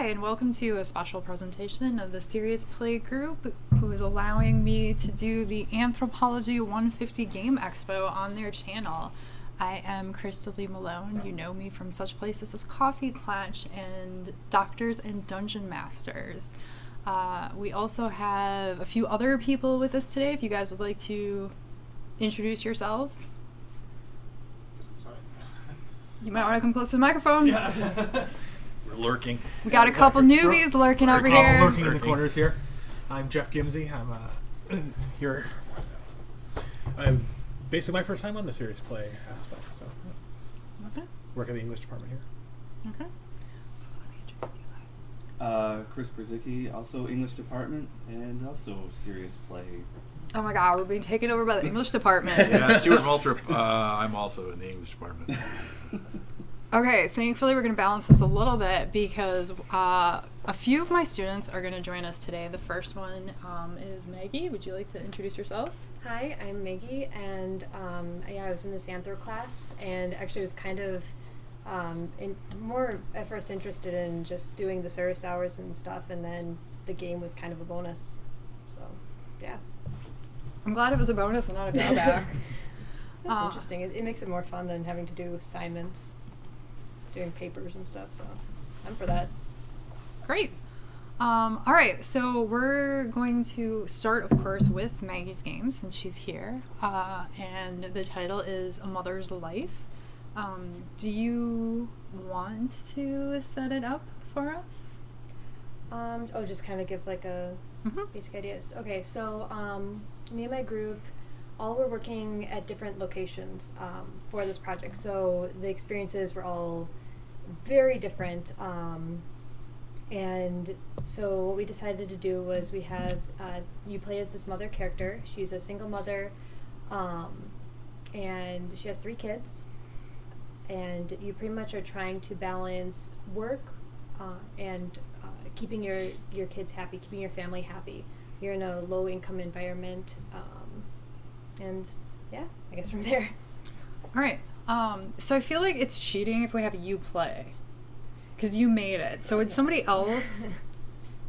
Hi, and welcome to a special presentation of the Serious Play Group, who is allowing me to do the Anthropology 150 Game Expo on their channel. I am Krista-Lee Malone. You know me from such places as Coffee Clutch and Doctors and Dungeon Masters. We also have a few other people with us today, if you guys would like to introduce yourselves. You might want to come close to the microphone. Yeah. We're lurking. We got a couple newbies lurking over here. Lurking in the corners here. I'm Jeff Gimsey. I'm here. I'm basically my first time on the Serious Play aspect. So, Okay. work in the English department here. Okay. Let me introduce you guys. Chris Brzezicki, also English department, and also Serious Play. Oh my God, we're being taken over by the English department. Yeah, Stuart Moulthrop. I'm also in the English department. Okay, thankfully we're going to balance this a little bit because a few of my students are going to join us today. The first one is Maggie. Would you like to introduce yourself? Hi, I'm Maggie, and I was in this Anthro class, and actually was kind of more at first interested in just doing the service hours and stuff, and then the game was kind of a bonus. So, yeah. I'm glad it was a bonus and not a drawback. That's interesting. It makes it more fun than having to do assignments, doing papers and stuff, so I'm for that. Great. All right, so we're going to start, of course, with Maggie's game since she's here, and the title is A Mother's Life. Do you want to set it up for us? Just kind of give like a basic ideas. Okay, so me and my group, all were working at different locations for this project, so the experiences were all very different. And so what we decided to do was we have you play as this mother character. She's a single mother, and she has 3 kids, and you pretty much are trying to balance work and keeping your kids happy, keeping your family happy. You're in a low income environment, and yeah, I guess from there. All right. So I feel like it's cheating if we have you play, because you made it. So would somebody else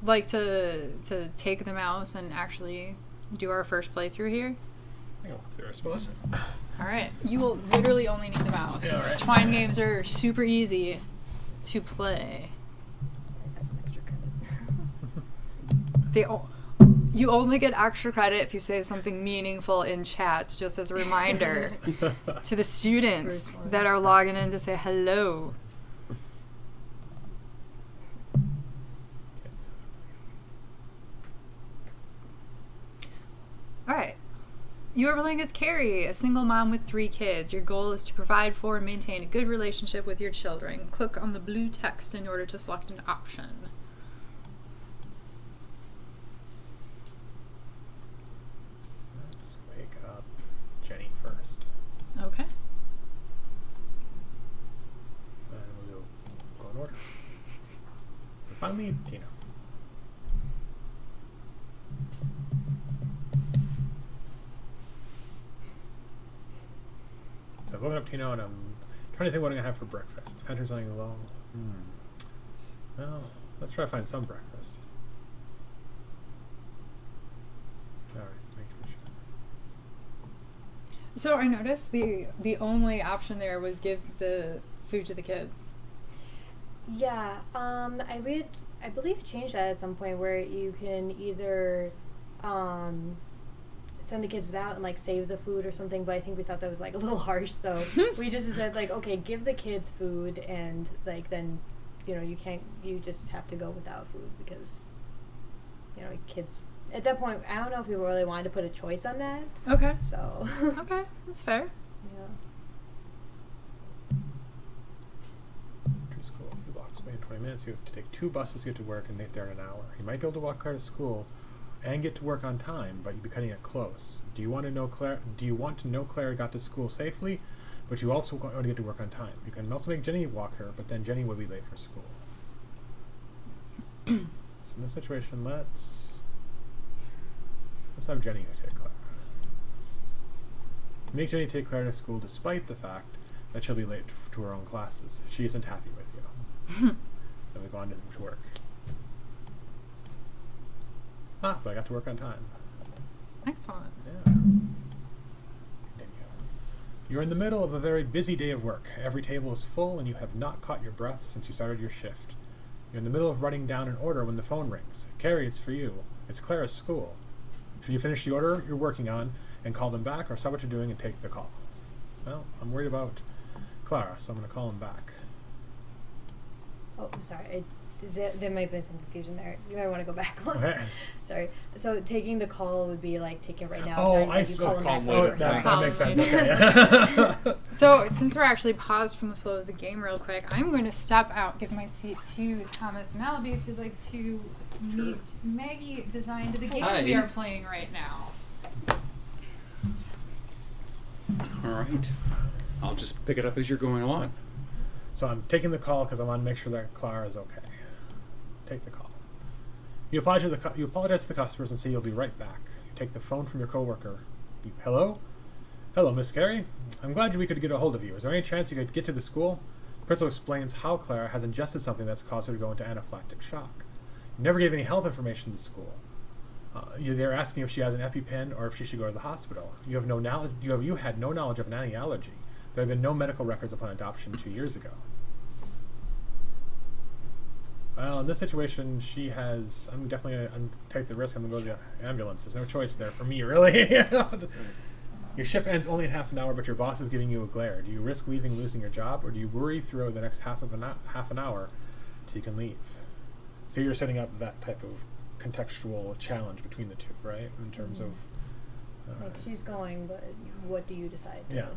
like to take the mouse and actually do our first playthrough here? I can walk through, I suppose. All right. You will literally only need the mouse. Yeah, all right. Twine games are super easy to play. I got some extra credit. You only get extra credit if you say something meaningful in chat, just as a reminder to the students that are logging in to say hello. All right. You are playing as Carrie, a single mom with 3 kids. Your goal is to provide for and maintain a good relationship with your children. Click on the blue text in order to select an option. Let's wake up Jenny first. Okay. And we'll go in order. And finally, Tina. So I've woken up Tina and I'm trying to think what I'm going to have for breakfast. The pantry's running low. Well, let's try to find some breakfast. Alright, making sure. So I noticed the only option there was give the food to the kids. Yeah, I believe change that at some point where you can either send the kids without and like save the food or something, but I think we thought that was like a little harsh, so we just said like, okay, give the kids food, and like then you just have to go without food because kids at that point, I don't know if we really wanted to put a choice on that. Okay. So Okay, that's fair. yeah. To school, a few blocks away in 20 minutes. You have to take 2 buses to get to work and get there in an hour. You might be able to walk Claire to school and get to work on time, but you'd be cutting it close. Do you want to know Claire got to school safely, but you also want to get to work on time? You can also make Jenny walk her, but then Jenny would be late for school. So in this situation, let's have Jenny take Claire. Make Jenny take Claire to school despite the fact that she'll be late to her own classes. She isn't happy with you. Then we go on to work. But I got to work on time. Excellent. Yeah. Continue. You're in the middle of a very busy day of work. Every table is full, and you have not caught your breath since you started your shift. You're in the middle of writing down an order when the phone rings. Carrie, it's for you. It's Clara's school. Should you finish the order you're working on and call them back, or stop what you're doing and take the call? Well, I'm worried about Clara, so I'm going to call him back. Oh, sorry. There might have been some confusion there. You might want to go back one. Okay. Sorry. So taking the call would be like taking it right now. Oh, and I you see. call him back later. later. That makes sense. Later. Okay. So, since we're actually paused from the flow of the game real quick, I'm going to step out, give my seat to Thomas Malaby if you'd like to meet Maggie, designed the game Hi. we are playing right now. All right. I'll just pick it up as you're going along. So I'm taking the call because I want to make sure that Clara is okay. Take the call. You apologize to the customers and say you'll be right back. You take the phone from your coworker. Hello? Hello, Miss Carey. I'm glad we could get a hold of you. Is there any chance you could get to the school? The principal explains how Clara has ingested something that's caused her to go into anaphylactic shock. You never gave any health information to school. They're asking if she has an EpiPen or if she should go to the hospital. You have no knowledge. You had no knowledge of an anti-allergy. There have been no medical records upon adoption 2 years ago. Well, in this situation, she has... I'm definitely going to take the risk. I'm going to go to the ambulance. There's no choice there for me, really. Your shift ends only in half an hour, but your boss is giving you a glare. Do you risk losing your job, or do you worry through the next half an hour so you can leave? So you're setting up that type of contextual challenge between the two, right? In terms of... Like she's going, but what do you decide to? Yeah.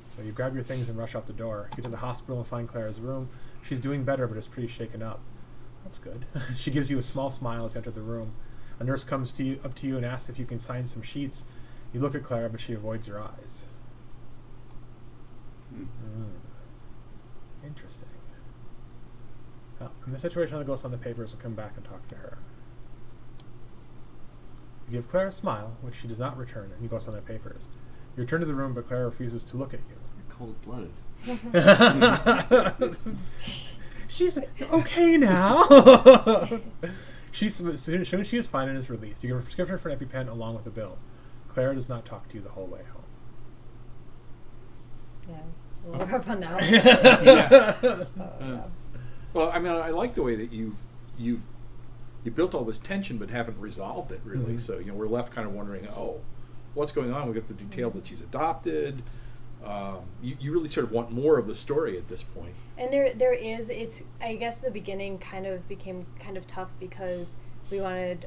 So you grab your things and rush out the door. Get to the hospital and find Clara's room. She's doing better, but is pretty shaken up. That's good. She gives you a small smile as you enter the room. A nurse comes up to you and asks if you can sign some sheets. You look at Clara, but she avoids your eyes. Interesting. In this situation, I'll go sign the papers and come back and talk to her. You give Clara a smile, which she does not return, and you go sign the papers. You return to the room, but Clara refuses to look at you. Cold-blooded. She's okay now. Soon as she is fine and is released, you give her a prescription for an EpiPen along with a bill. Clara does not talk to you the whole way home. Yeah, it's a little rough on that one. Yeah. Well, I mean, I like the way that you built all this tension but haven't resolved it really. Mhm. So we're left kind of wondering, what's going on? We got the detail that she's adopted. You really sort of want more of the story at this point. And there is, I guess the beginning kind of became kind of tough because I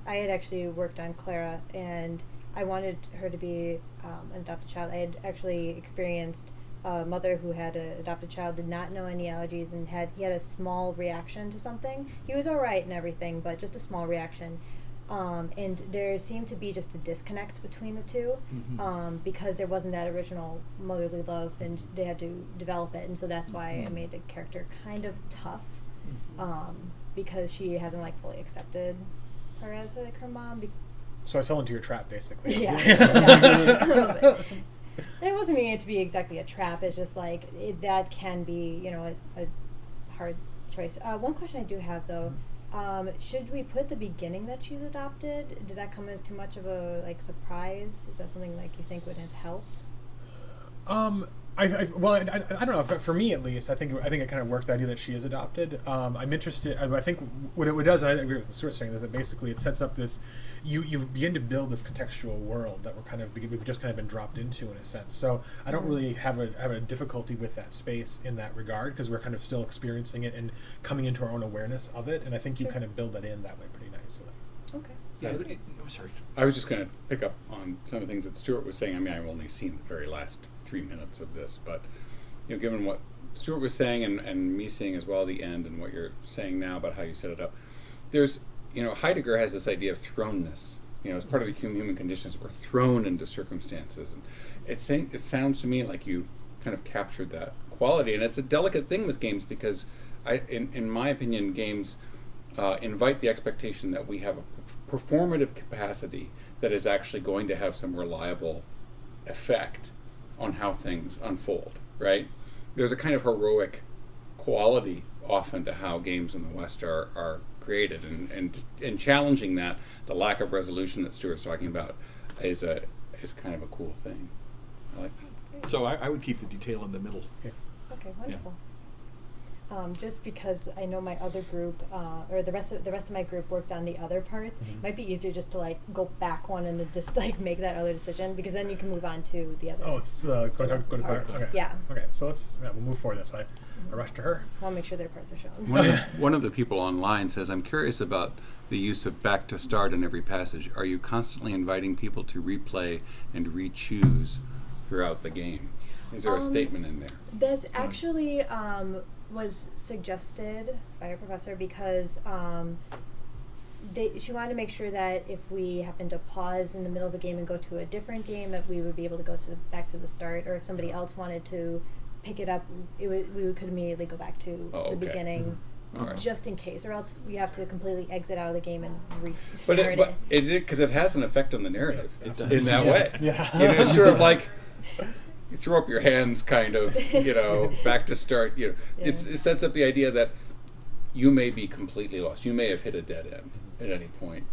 had actually worked on Clara, and I wanted her to be an adopted child. I had actually experienced a mother who had an adopted child, did not know any allergies, and he had a small reaction to something. He was all right and everything, but just a small reaction. And there seemed to be just a disconnect between the two, because there wasn't that original motherly love, and they had to develop it. And so that's why I made the character kind of tough, because she hasn't fully accepted her as her mom. So I fell into your trap, basically. Yeah, a little bit. And it wasn't meaning it to be exactly a trap. It's just that can be, a hard choice. One question I do have though. Should we put the beginning that she's adopted? Did that come as too much of a surprise? Is that something you think would have helped? I don't know. For me, at least, I think it kind of worked, the idea that she is adopted. I'm interested. I think what it does, and I agree with what Stuart's saying, is that basically it sets up this. You begin to build this contextual world that we've just kind of been dropped into in a sense. So I don't really have a difficulty with that space in that regard, because we're kind of still experiencing it and coming into our own awareness of it. And I think you kind of build that in that way pretty nicely. Okay. Yeah, sorry. I was just going to pick up on some of the things that Stuart was saying. I mean, I've only seen the very last 3 minutes of this, but given what Stuart was saying and me seeing as well the end and what you're saying now about how you set it up, there's Heidegger has this idea of thrownness. As part of the human conditions, we're thrown into circumstances, and it sounds to me like you kind of captured that quality, and it's a delicate thing with games because in my opinion, games invite the expectation that we have a performative capacity that is actually going to have some reliable effect on how things unfold, right? There's a kind of heroic quality often to how games in the West are created, and challenging that, the lack of resolution that Stuart's talking about is kind of a cool thing. I like that. So I would keep the detail in the middle. Okay, wonderful. Just because I know my other group, or the rest of my group worked on the other parts, it might be easier just to like go back one and then just like make that other decision, because then you can move on to the other. Oh, it's go to Claire. Okay. Yeah. Okay, so we'll move forward this way. I rush to her. I want to make sure their parts are shown. One of the people online says, I'm curious about the use of back to start in every passage. Are you constantly inviting people to replay and re-choose throughout the game? Is there a statement in there? This actually was suggested by our professor because she wanted to make sure that if we happened to pause in the middle of a game and go to a different game, that we would be able to go back to the start, or if somebody else wanted to pick it up, we could immediately go back to the beginning, Right. just in case, or else we have to completely exit out of the game and restart But because it has an effect on the narrative does. in that way. Yeah. It's sort of like you throw up your hands, kind of, back to start. It sets up the idea that you may be completely lost. You may have hit a dead end at any point,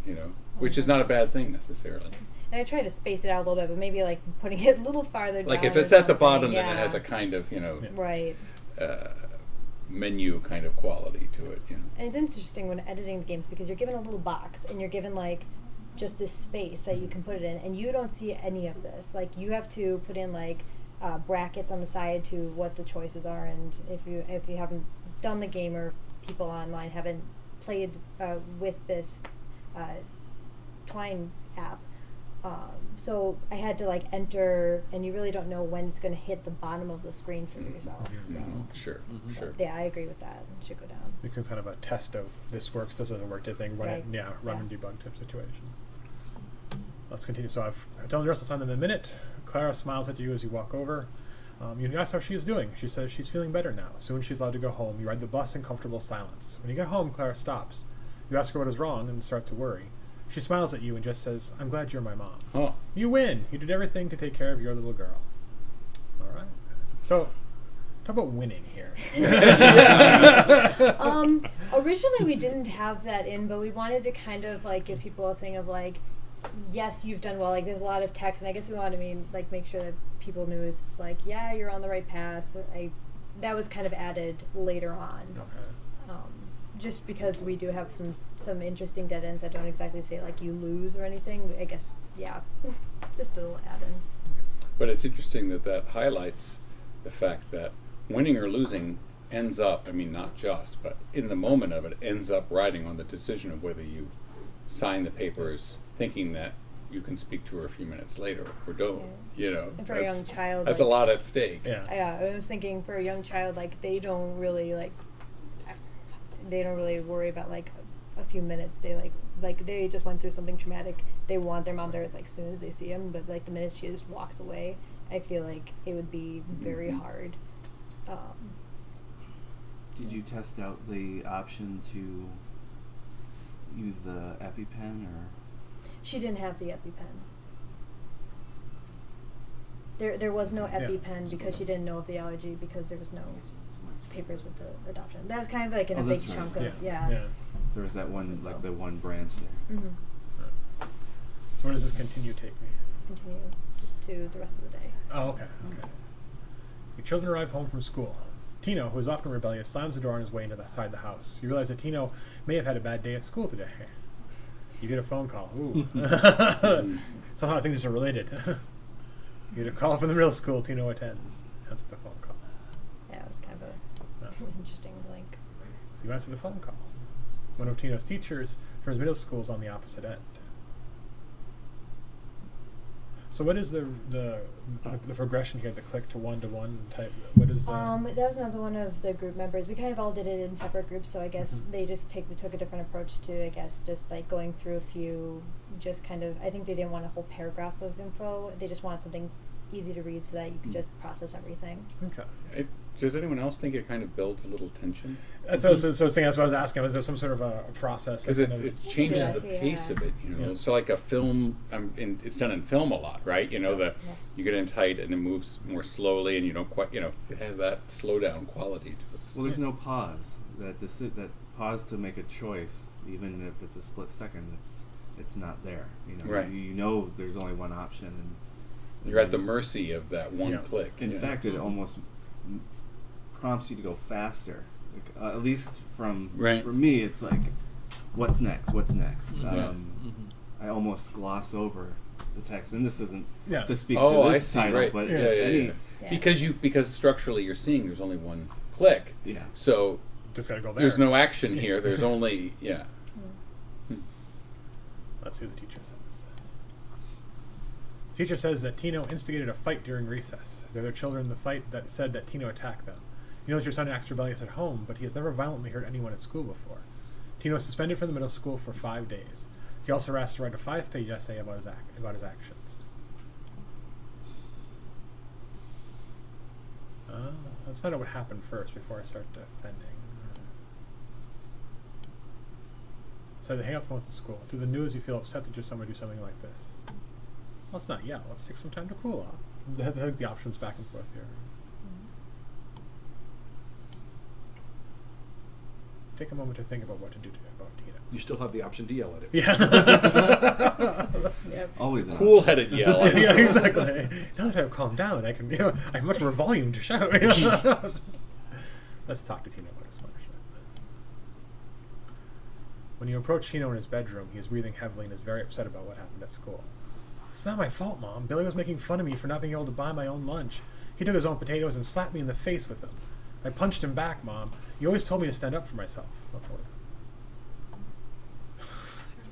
which is not a bad thing necessarily. And I try to space it out a little bit, but maybe like putting it a little farther down. Like if or it's at the something, bottom, then it has a kind of, right. menu kind of quality to it. And it's interesting when editing the games because you're given a little box and you're given like just this space that you can put it in, and you don't see any of this. Like you have to put in like brackets on the side to what the choices are, and if you haven't done the game, or people online haven't played with this Twine app, so I had to like enter, and you really don't know when it's going to hit the bottom of the screen for yourself. So Sure. yeah, I agree with that. It should go down. Because kind of a test of this works, this doesn't work type thing. Run Right. and debug type situation. Let's continue. So I've told the rest of the time in a minute. Clara smiles at you as you walk over. You ask how she is doing. She says she's feeling better now. Soon she's allowed to go home. You ride the bus in comfortable silence. When you get home, Clara stops. You ask her what is wrong and start to worry. She smiles at you and just says, I'm glad you're my mom. Oh. You win. You did everything to take care of your little girl. All right. So, talk about winning here. Originally we didn't have that in, but we wanted to kind of like give people a thing of like, yes, you've done well. Like there's a lot of text, and I guess we wanted to make sure that people knew it's just like, yeah, you're on the right path. That was kind of added later on. Okay. Just because we do have some interesting dead ends that don't exactly say like you lose or anything. I guess, yeah, just a little add-in. But it's interesting that highlights the fact that winning or losing ends up, not just, but in the moment of it, ends up riding on the decision of whether you sign the papers thinking that you can speak to her a few minutes later or don't. And for a young child, that's a lot at stake. Yeah. I was thinking for a young child, like they don't really worry about like a few minutes. They like they just went through something traumatic. They want their mom there as soon as they see him, but like the minute she just walks away, I feel like it would be very hard. Did you test out the option to use the EpiPen, or? She didn't have the EpiPen. There was no EpiPen because she didn't know of the allergy, because there was no papers with the adoption. That was kind of like in a big that's chunk right. of Yeah. There was that one, like the one branch there. Mm-hmm. So where does this continue take me? Continue just to the rest of the day. Oh, okay. Your children arrive home from school. Tino, who is often rebellious, slams the door on his way inside the house. You realize that Tino may have had a bad day at school today. You get a phone call. Ooh. Somehow I think these are related. You get a call from the middle school. Tino attends. Answer the phone call. Yeah, it was kind of a interesting link. You answer the phone call. One of Tino's teachers for his middle school is on the opposite end. So what is the progression here? The click to one type. What is the? That was another one of the group members. We kind of all did it in separate groups, so I guess they just took a different approach to, I guess, just like going through a few, just kind of. I think they didn't want a whole paragraph of info. They just wanted something easy to read so that you could just process everything. Okay. Does anyone else think it kind of builds a little tension? That's what I was asking. Was there some sort of a process? Because it changes Yes, the yeah. pace of it, Yeah. So like a film, it's done in film a lot, right? Yes. You get in tight and it moves more slowly, and you don't quite, it has that slow down quality to it. Well, there's no pause. That pause to make a choice, even if it's a split second, it's not there. You know, Right. you know there's only one option, and You're at the mercy of that one Yeah. click. in yeah. fact, it almost prompts you to go faster. Like, at least from Right. for me, it's like, what's next? What's next? Yeah. I almost gloss over the text, and this isn't Yeah. to speak Oh, to I this see. title, Right. but Yeah, just yeah, any. yeah. Yeah. Because structurally you're seeing there's only one click. Yeah. So Just gotta go there. there's no action here. There's only Let's see what the teacher says. Teacher says that Tino instigated a fight during recess. The other children in the fight that said that Tino attacked them. He knows your son acts rebellious at home, but he has never violently hurt anyone at school before. Tino is suspended from the middle school for 5 days. He also asked to write a 5-page essay about his actions. Let's find out what happened first before I start defending. So they hang up phone to school. To the news, you feel upset that your son would do something like this. Well, let's not yell. Let's take some time to cool off. I think the options back and forth here. Take a moment to think about what to do about Tino. You still have the option to yell at it. Yeah. Yep. Always an cool-headed yell. Yeah, exactly. Now that I've calmed down, I can. I have much more volume to shout. Let's talk to Tino about his punishment. When you approach Tino in his bedroom, he is breathing heavily and is very upset about what happened at school. It's not my fault, Mom. Billy was making fun of me for not being able to buy my own lunch. He took his own potatoes and slapped me in the face with them. I punched him back, Mom. You always told me to stand up for myself. What was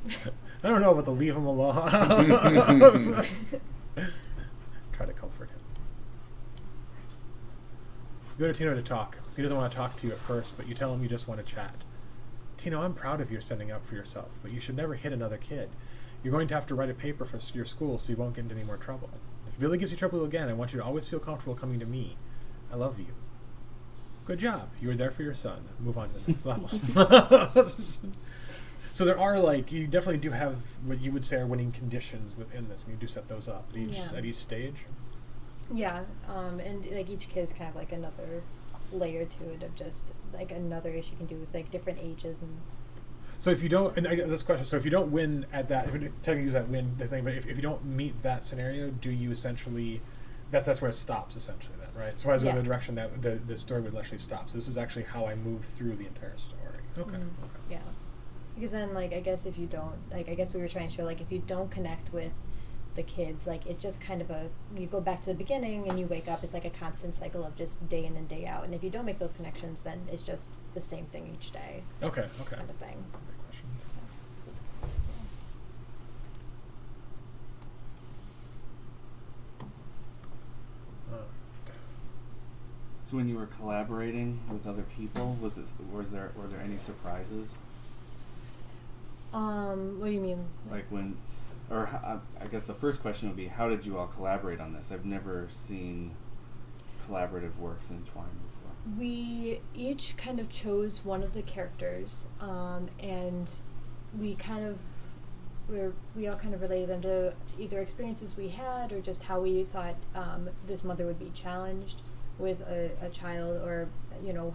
it? I don't know about the leave him alone. Try to comfort him. You go to Tino to talk. He doesn't want to talk to you at first, but you tell him you just want to chat. Tino, I'm proud of you standing up for yourself, but you should never hit another kid. You're going to have to write a paper for your school so you won't get into any more trouble. If Billy gives you trouble again, I want you to always feel comfortable coming to me. I love you. Good job. You were there for your son. Move on to the next level. So there are, like, you definitely do have what you would say are winning conditions within this, and you do set those up at each stage. Yeah, and like each kid is kind of like another layer to it of just like another issue you can do with like different ages and. So if you don't, and I guess this question, so if you don't win at that, if you technically use that win the thing, but if you don't meet that scenario, do you essentially, that's where it stops essentially then, right? So I was going Yeah. the direction that the story would actually stop. So this is actually how I move through the entire story. Okay. Okay. Yeah, because then like I guess if you don't, like I guess we were trying to show like if you don't connect with the kids, like it's just kind of you go back to the beginning and you wake up, it's like a constant cycle of just day in and day out, and if you don't make those connections, then it's just the same thing each day. Okay. Kind of thing. Questions? So when you were collaborating with other people, were there any surprises? What do you mean? Like I guess the first question would be, how did you all collaborate on this? I've never seen collaborative works in Twine before. We each kind of chose one of the characters, and we kind of we all kind of related them to either experiences we had or just how we thought this mother would be challenged with a child, or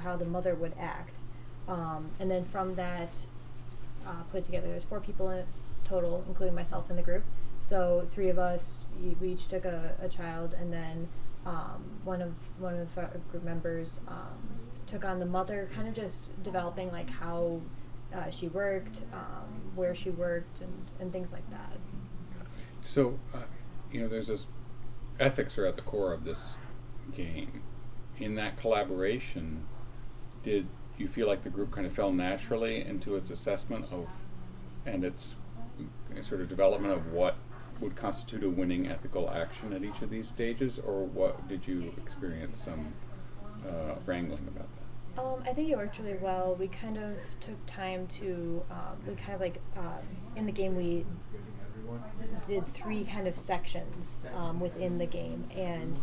how the mother would act, and then from that put together. There's 4 people in total, including myself in the group. So 3 of us, we each took a child, and then one of our group members took on the mother, kind of just developing like how she worked, where she worked, and things like that. So, there's this ethics are at the core of this game. In that collaboration, did you feel like the group kind of fell naturally into its assessment of and its sort of development of what would constitute a winning ethical action at each of these stages, or what did you experience some wrangling about that? I think it worked really well. We kind of took time to, we kind of like, in the game we did 3 kind of sections within the game, and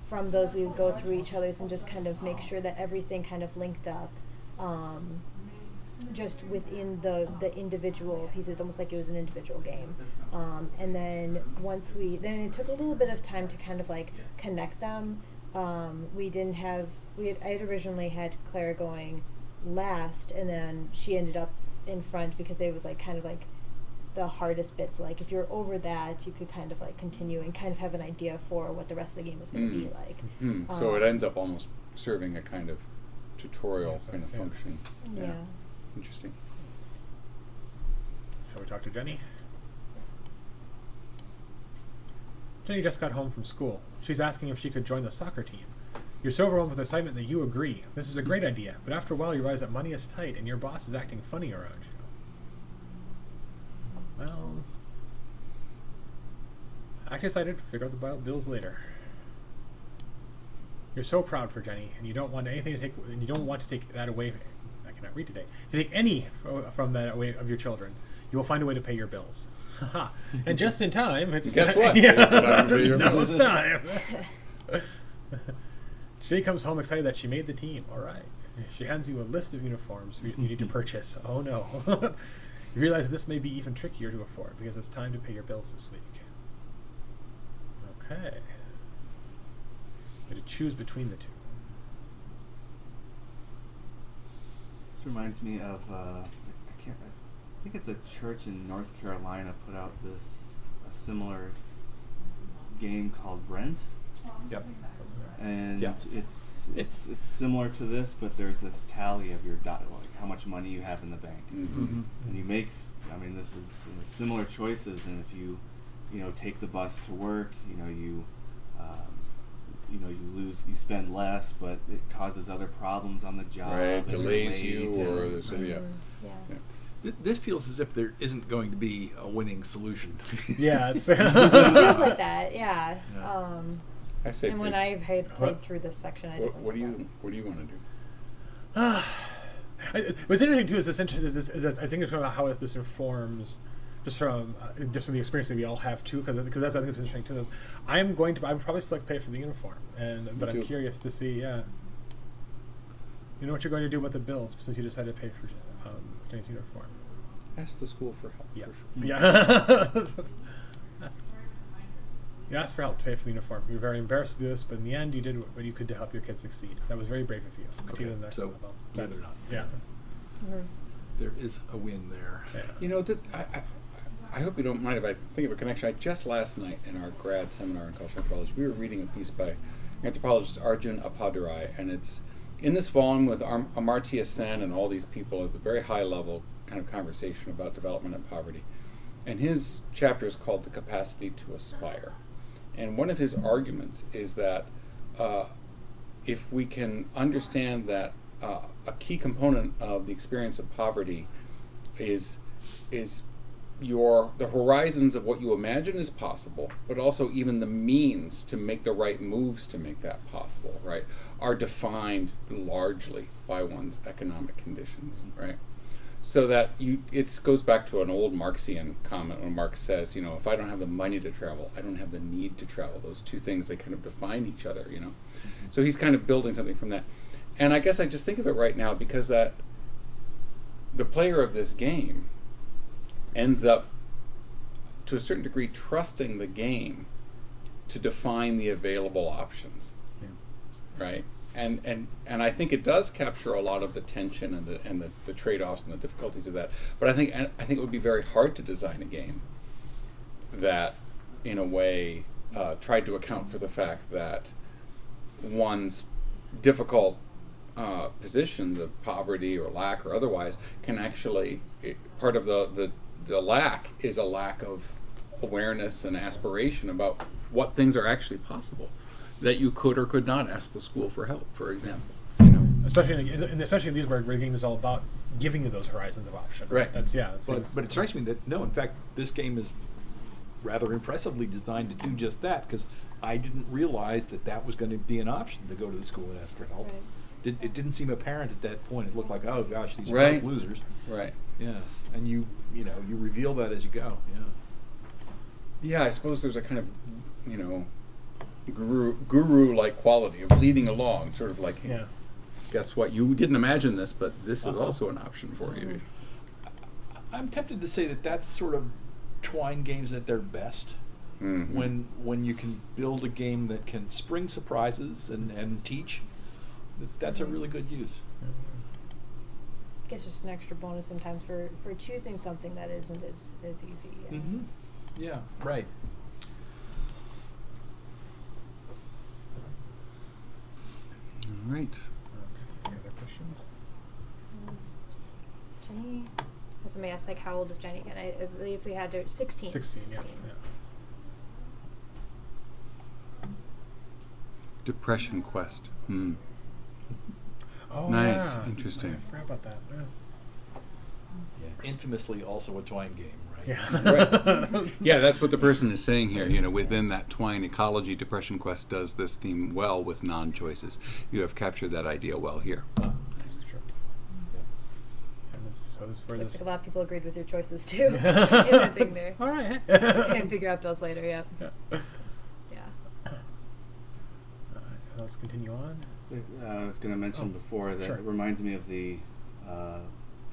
from those we would go through each other's and just kind of make sure that everything kind of linked up, just within the individual pieces, almost like it was an individual game. And then then it took a little bit of time to kind of like connect them, I had originally had Claire going last, and then she ended up in front because it was like kind of like the hardest bits. Like if you're over that, you could kind of like continue and kind of have an idea for what the rest of the game is going to be like. So it ends up almost serving a kind of tutorial Yes, kind of yeah. function. Yeah. Interesting. Shall we talk to Jenny? Jenny just got home from school. She's asking if she could join the soccer team. You're so overwhelmed with excitement that you agree. This is a great idea, but after a while you realize that money is tight and your boss is acting funny around you. Well, act excited, figure out the bills later. You're so proud for Jenny, and you don't want anything to take, and you don't want to take that away. I cannot read today. To take any from that away of your children, you will find a way to pay your bills. And just in time, it's Guess what? Yeah. It's time to pay your Now bills. it's time. She comes home excited that she made the team. All right. She hands you a list of uniforms you need to purchase. Oh no. You realize this may be even trickier to afford because it's time to pay your bills this week. Okay. You have to choose between the two. This reminds me of I think it's a church in North Carolina put out a similar game called Brent, Yep. and Yeah. it's similar to this, but there's this tally of your like how much money you have in the bank, and you make. I mean, this is similar choices, and if you take the bus to work, you you spend less, but it causes other problems on the job. Right, and you're delays you late or and- this, yeah. Yeah. This feels as if there isn't going to be a winning solution. Yeah, it's It feels like that, yeah. Yeah. I say. And when pick- I've had played through this section, I definitely what do think you want to do? What's interesting too is that I think it's about how this informs just from the experience that we all have too, because that's I think it's interesting too. I would probably select pay for the uniform, but I'm too. curious to see, you know what you're going to do about the bills since you decided to pay for Jenny's uniform. Ask the school for help. Yeah, For sure. yeah. You asked for help to pay for the uniform. You were very embarrassed to do this, but in the end, you did what you could to help your kids succeed. That was very brave of you. Continue Okay, the next so level. believe it or not. Yeah. There is a win there. Yeah. I hope you don't mind if I think of a connection. Just last night in our grad seminar in cultural anthropology, we were reading a piece by anthropologist Arjun Appadurai, and it's in this volume with Amartya Sen and all these people at the very high level kind of conversation about development and poverty. And his chapter is called The Capacity to Aspire. And one of his arguments is that if we can understand that a key component of the experience of poverty is the horizons of what you imagine is possible, but also even the means to make the right moves to make that possible, right, are defined largely by one's economic conditions, right? So that it goes back to an old Marxian comment when Marx says, if I don't have the money to travel, I don't have the need to travel. Those two things, they kind of define each other, So he's kind of building something from that. And I guess I just think of it right now because that the player of this game ends up, to a certain degree, trusting the game to define the available options, right? And I think it does capture a lot of the tension and the trade-offs and the difficulties of that. But I think it would be very hard to design a game that, in a way, tried to account for the fact that one's difficult positions of poverty or lack or otherwise can actually, part of the lack is a lack of awareness and aspiration about what things are actually possible that you could or could not ask the school for help, for example. Especially in these where the game is all about giving you those horizons of option. Right. But But it strikes me that, no, in fact, this game is rather impressively designed to do just that, because I didn't realize that was going to be an option to go to the school and ask for help. Right. It didn't seem apparent at that point. It looked like, oh gosh, these are Right. both losers. Right. Yeah, and you reveal that as you go. Yeah. Yeah, I suppose there's a kind of, guru-like quality of leading along, sort of like, Yeah. guess what? You didn't imagine this, but this is also an option for you. I'm tempted to say that that's sort of Twine games at their best. Mhm. when you can build a game that can spring surprises and teach. That's a really good use. I guess just an extra bonus sometimes for choosing something that isn't as easy. Yeah. Mm-hmm. Yeah, right. All right. Any other questions? Jenny, somebody asked like how old is Jenny again? I believe we had her 16. 16, yeah. Depression Quest. Hmm. Oh, Nice. yeah. Interesting. I forgot about that. Yeah. Infamously also a Twine game, right? Yeah. Right. Yeah, that's what the person is saying here. You know, within that Twine ecology, Depression Quest does this theme well with non-choices. You have captured that idea well here. That's true. And so that's where Looks this. like a lot of people agreed with your choices too. In the thing there. All right. Can't figure out those later. Yeah. Yeah. Yeah. Let's continue on. I was going to mention before that sure. it reminds me of the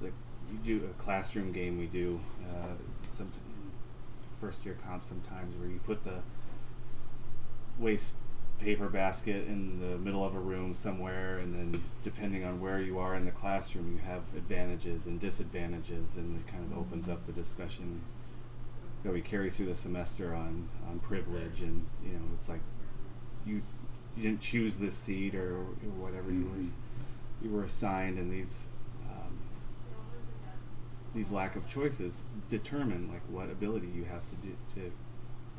you do a classroom game we do some first year comp sometimes where you put the waste paper basket in the middle of a room somewhere, and then depending on where you are in the classroom you have advantages and disadvantages, and it kind of opens up the discussion that we carry through the semester on privilege. And you know, it's like you didn't choose this seat or whatever you were assigned, and these lack of choices determine like what ability you have to do to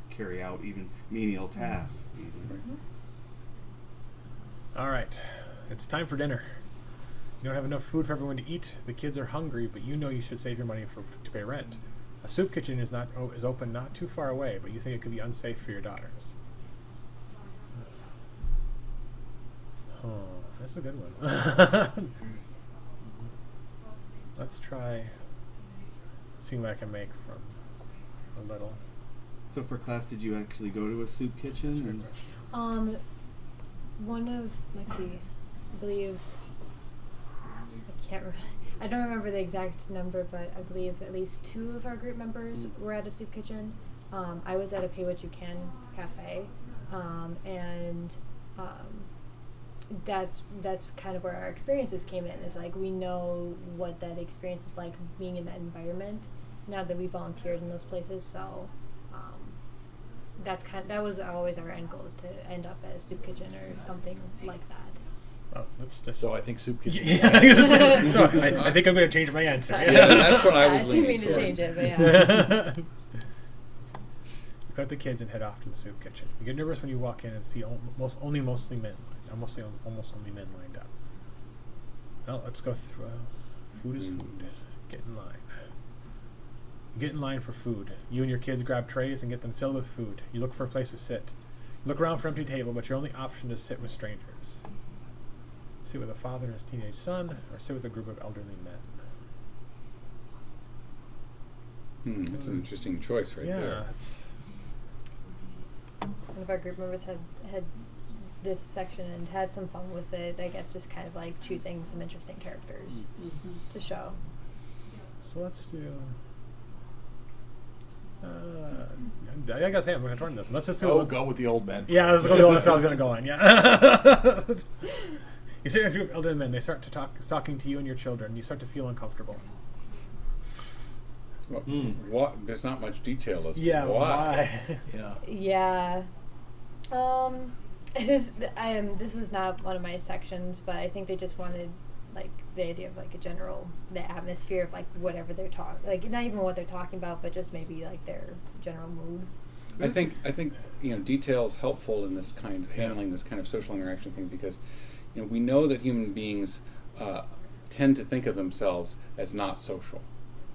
carry out even menial tasks. All right. It's time for dinner. You don't have enough food for everyone to eat. The kids are hungry, but you know you should save your money to pay rent. A soup kitchen is open not too far away, but you think it could be unsafe for your daughters. Oh, this is a good one. Let's try seeing what I can make from a little. So for class, did you actually go to a soup kitchen? That's a good And question. One of, let's see, I believe, I don't remember the exact number, but I believe at least 2 of our group members were at a soup kitchen. I was at a Pay What You Can cafe, and that's kind of where our experiences came in. Is like we know what that experience is like being in that environment now that we volunteered in those places. So that was always our end goal, is to end up at a soup kitchen or something like that. Oh, let's just. So I think soup kitchen. So I think I'm going to change my answer. Sorry. Yeah, that's what I was I didn't leaning mean to toward. change it, but yeah. Cut the kids and head off to the soup kitchen. You get nervous when you walk in and see mostly men, almost only men lined up. Well, let's go through. Food is food. Get in line. Get in line for food. You and your kids grab trays and get them filled with food. You look for a place to sit. You look around for an empty table, but your only option is sit with strangers. Sit with a father and his teenage son, or sit with a group of elderly men. That's an interesting choice right there. Yeah, it's One of our group members had this section and had some fun with it. I guess just kind of like choosing some interesting characters to show. so. Let's do. I gotta say, I'm going to turn this. Let's just do. Oh, go with the old men. Yeah, that's what I was going to go on. Yeah. You sit next to a group of elderly men. They start to talking to you and your children. You start to feel uncomfortable. Well, what? There's not much detail as to Yeah. why. Yeah. Yeah. This was not one of my sections, but I think they just wanted like the idea of like the atmosphere of like whatever they're talking, like not even what they're talking about, but just maybe like their general mood. I think detail is helpful in this kind of handling this kind of social interaction thing, because we know that human beings tend to think of themselves as not social.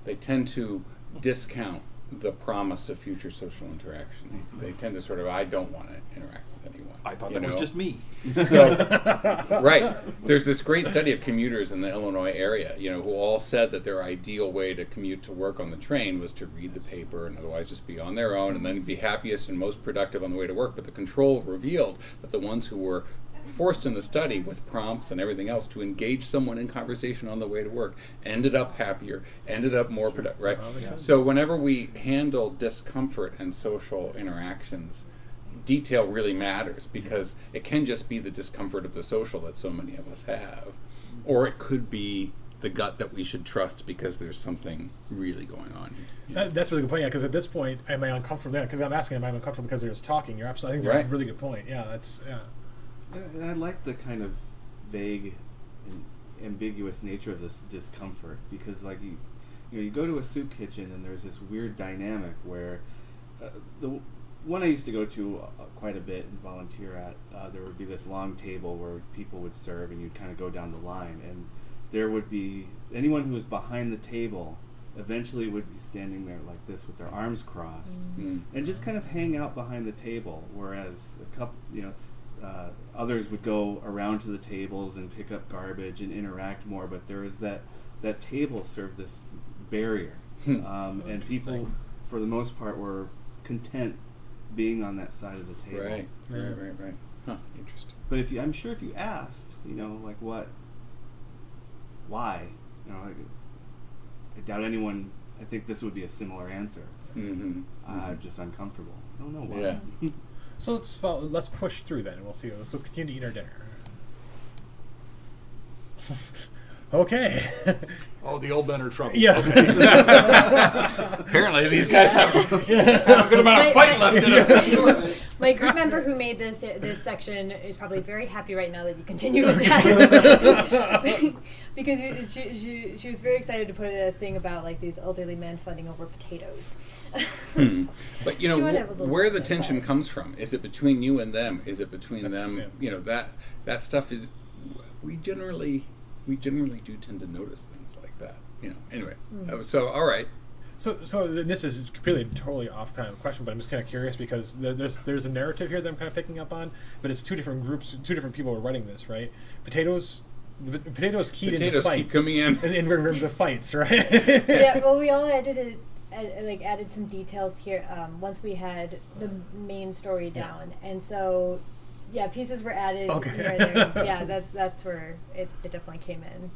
They tend to discount the promise of future social interaction. They tend to sort of, I don't want to interact with anyone. I thought that was just me. So, right. There's this great study of commuters in the Illinois area, who all said that their ideal way to commute to work on the train was to read the paper and otherwise just be on their own and then be happiest and most productive on the way to work. But the control revealed that the ones who were forced in the study with prompts and everything else to engage someone in conversation on the way to work, ended up happier, ended up more productive, right? Yeah. So whenever we handle discomfort and social interactions, detail really matters, because it can just be the discomfort of the social that so many of us have, or it could be the gut that we should trust because there's something really going on. That's a really good point. Yeah, because at this point, am I uncomfortable? Because I'm asking, am I uncomfortable because they're just talking? You're absolutely. I think that's a really good point. Yeah, that's And I like the kind of vague and ambiguous nature of this discomfort, because like you go to a soup kitchen and there's this weird dynamic where the one I used to go to quite a bit and volunteer at, there would be this long table where people would serve and you'd kind of go down the line, and there would be anyone who was behind the table eventually would be standing there like this with their arms crossed and just kind of hang out behind the table, whereas a couple, others would go around to the tables and pick up garbage and interact more, but there was that table served this barrier, and people for the most part were content being on that side of the table. Right. Huh, interesting. But I'm sure if you asked, like why, I doubt anyone. I think this would be a similar answer. I'm just uncomfortable. I don't know why. Yeah. So let's push through then, and we'll see. Let's continue to eat our dinner. Okay. Oh, the old men are trouble. Yeah. Okay. Apparently, these guys have a good amount of fight left in them. My group member who made this section is probably very happy right now that you continue with that, because she was very excited to put a thing about like these elderly men fighting over potatoes. But where the tension comes from, is it between you and them? Is it between them? That stuff is we generally do tend to notice things like that. Anyway, so all right. So this is completely totally off kind of question, but I'm just kind of curious because there's a narrative here that I'm kind of picking up on, but it's two different groups, two different people are writing this, right? Potatoes keyed into fights. Keep coming in terms of fights, right? Yeah, well, we all added some details here once we had the main story down, and so pieces were added. Okay. Right there. Yeah, that's where it definitely came in.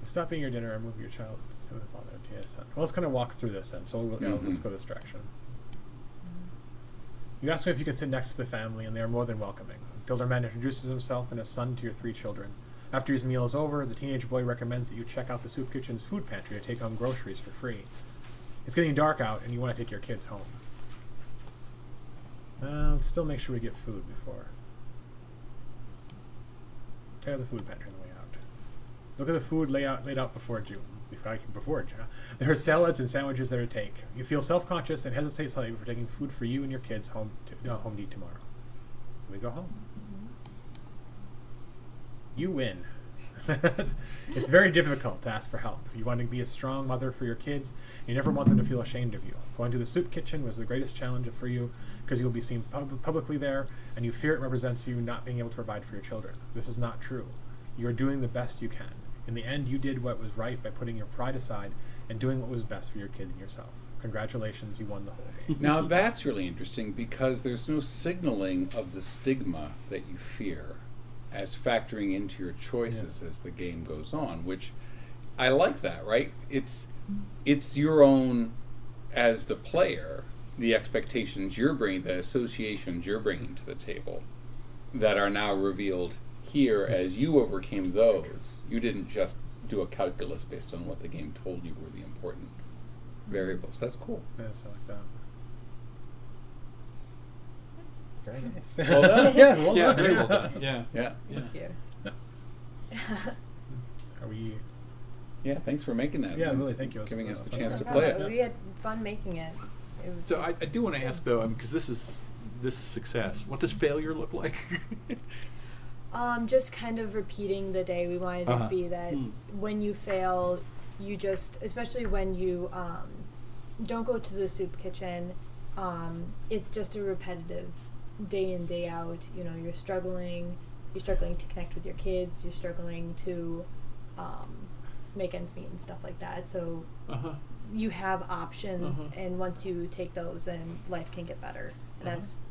Stop eating your dinner and move your child to the father and to his son. Well, let's kind of walk through this then. So let's go this direction. You ask him if you can sit next to the family, and they are more than welcoming. The older man introduces himself and his son to your 3 children. After his meal is over, the teenage boy recommends that you check out the soup kitchen's food pantry to take home groceries for free. It's getting dark out, and you want to take your kids home. Let's still make sure we get food before. Check out the food pantry on the way out. Look at the food laid out before you. There are salads and sandwiches there to take. You feel self-conscious and hesitate slightly before taking food for you and your kids home to eat tomorrow. We go home. You win. It's very difficult to ask for help. You want to be a strong mother for your kids. You never want them to feel ashamed of you. Going to the soup kitchen was the greatest challenge for you because you will be seen publicly there, and you fear it represents you not being able to provide for your children. This is not true. You are doing the best you can. In the end, you did what was right by putting your pride aside and doing what was best for your kids and yourself. Congratulations, you won the whole game. Now that's really interesting because there's no signaling of the stigma that you fear as factoring into your choices as the game goes on, which I like that, right? It's your own, as the player, the expectations you're bringing, the associations you're bringing to the table that are now revealed here as you overcame those. You didn't just do a calculus based on what the game told you were the important variables. That's cool. Yes, I like that. Very nice. Well done. Yes, well Yeah, done. very well done. Yeah. Thank you. Are we? Yeah, thanks for making that. Yeah, really, thank you. Giving us the fun. chance to No play problem. it. We had fun making it. So I do want to ask though, because this is success. What does failure look like? Just kind of repeating the day. We wanted it to be that when you fail, you just, especially when you don't go to the soup kitchen, it's just a repetitive day in, day out. You're struggling to connect with your kids, you're struggling to make ends meet and stuff like that. So you have options, and once you take those, then life can get better. And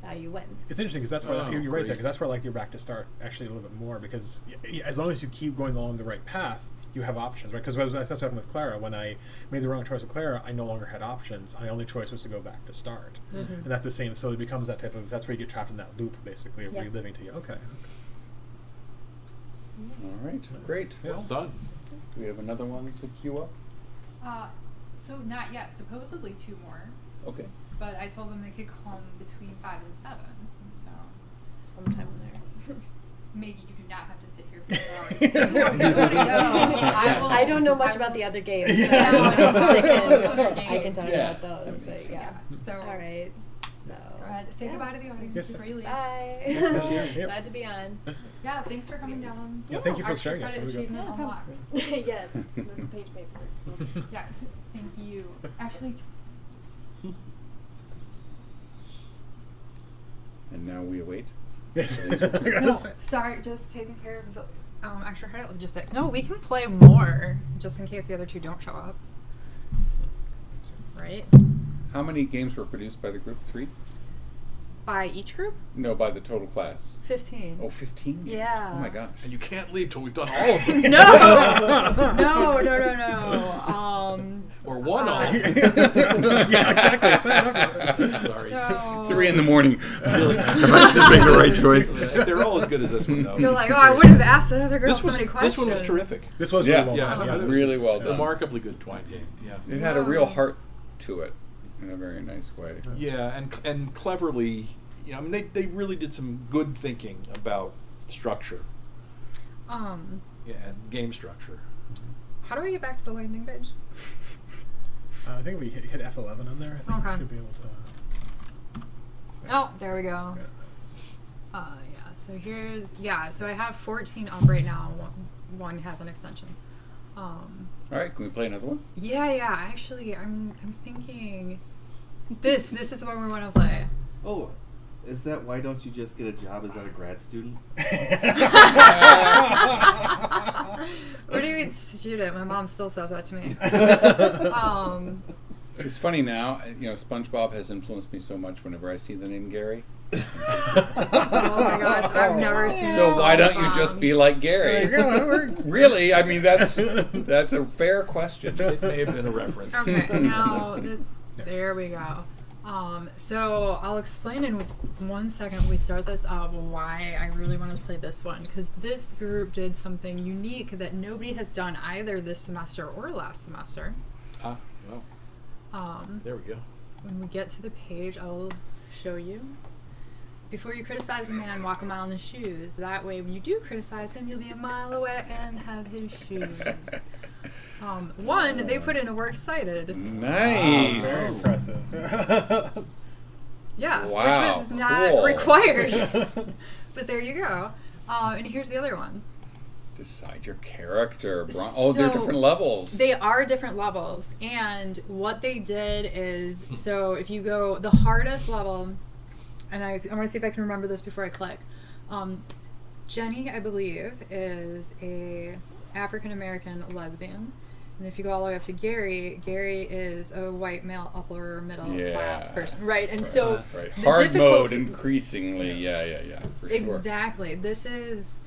how you win. It's interesting because that's where Oh, you're right great. there, because that's where I like your back to start actually a little bit more, because as long as you keep going along the right path, you have options, right? Because that's what happened with Clara. When I made the wrong choice with Clara, I no longer had options. My only choice was to go back to start, and that's the same. So it becomes that type of, that's where you get trapped in that loop, basically, of Yes. reliving to you. Okay. All right, great. Yes. Well done. Do we have another one to queue up? So not yet. Supposedly 2 more, Okay. but I told them they could come between 5 and 7. So Sometime in there. maybe you do not have to sit here for 4 hours. I don't know much about the other games. So Yeah. I can talk Yeah. about those, but yeah. So All right. So go ahead. Say goodbye to the audience. Yes. Before you leave. Bye. Thanks for sharing. Yep. Glad to be on. Yeah, thanks for coming down. Yeah, thank you for Extra sharing us. credit There we go. achievement unlocked. Yes, with the page paper. Yes, thank you. Actually, And now we await. Yes. no, sorry, just taking care of the extra credit logistics. No, we can play more just in case the other 2 don't show up. Right? How many games were produced by the group? 3? By each group? No, by the total class. 15. Oh, 15? Yeah. Oh my gosh. And you can't leave till we've done all of them. No! Or one all. Yeah, exactly. Sorry. So 3 in the morning. Have I made the right choice? They're all as good as this one, though. you're like, oh, I wouldn't have asked the other girl This so was, many questions. this one was terrific. This was Yeah. really well Yeah, done. no, Yeah, this really was well done. Remarkably good Twine game. Yeah. It had a real heart to it in a very nice way. Yeah, and cleverly, you know, I mean, they really did some good thinking about structure, yeah, and game structure. How do I get back to the landing page? I think we hit F11 on there. I think Okay. we should be able to. Oh, there we go. Yeah. Yeah, so so I have 14 up right now. One has an extension. All right, can we play another one? Yeah, actually, I'm thinking this is the one we want to play. Oh, is that why don't you just get a job as a grad student? What do you mean, student? My mom still says that to me. It's funny now, you know, SpongeBob has influenced me so much whenever I see the name Gary. Oh my gosh, I've never seen. So why don't you SpongeBob. just be like Gary? Really? I mean, that's a fair question. It may have been a reference. Okay, now this. There we go. So I'll explain in 1 second when we start this up why I really wanted to play this one, because this group did something unique that nobody has done either this semester or last semester. Well, there we go. When we get to the page, I'll show you. Before you criticize a man, walk a mile in his shoes. That way, when you do criticize him, you'll be a mile away and have his shoes. One, they put in a works cited. Nice. Very impressive. Yeah, Wow, which was not cool. required. But there you go. And here's the other one. Decide your character. Oh, they're So, different levels. They are different levels. And what they did is, so if you go the hardest level, and I want to see if I can remember this before I click. Jenny, I believe, is a African-American lesbian. And if you go all the way up to Gary, Gary is a white male upper middle class person. Right. And so right. the Hard mode difficulty- increasingly. Yeah. For sure. Exactly. This is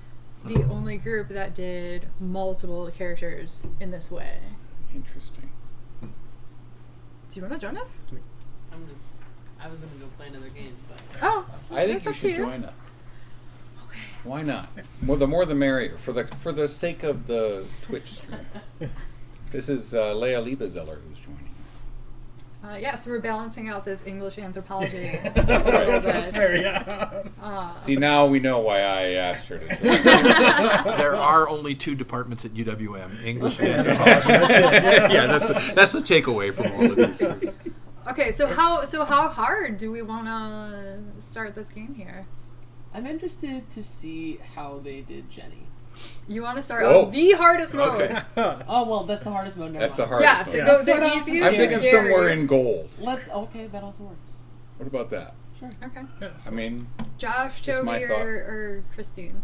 the only group that did multiple characters in this way. Interesting. Do you want to join us? I was gonna go play another game, but Oh, I think that's you up to should join us. Why not? The more the merrier. For the sake of the Twitch stream. This is Leia Liebezeller who's joining us. Yeah, so we're balancing out this English anthropology a little bit. See, now we know why I asked her to join. There are only 2 departments at UWM: English and anthropology. Yeah, that's the takeaway from all of these. Okay, so how hard do we want to start this game here? I'm interested to see how they did Jenny. You want to start Whoa. on the hardest mode? Okay. Oh well, that's the hardest mode. Never That's the mind. hardest Yeah, so one. go Sort the of. easiest I'm to thinking scary. somewhere in gold. Okay, that also works. What about that? Sure. Okay. I mean, Josh, Just my Toby, thought. or Christine?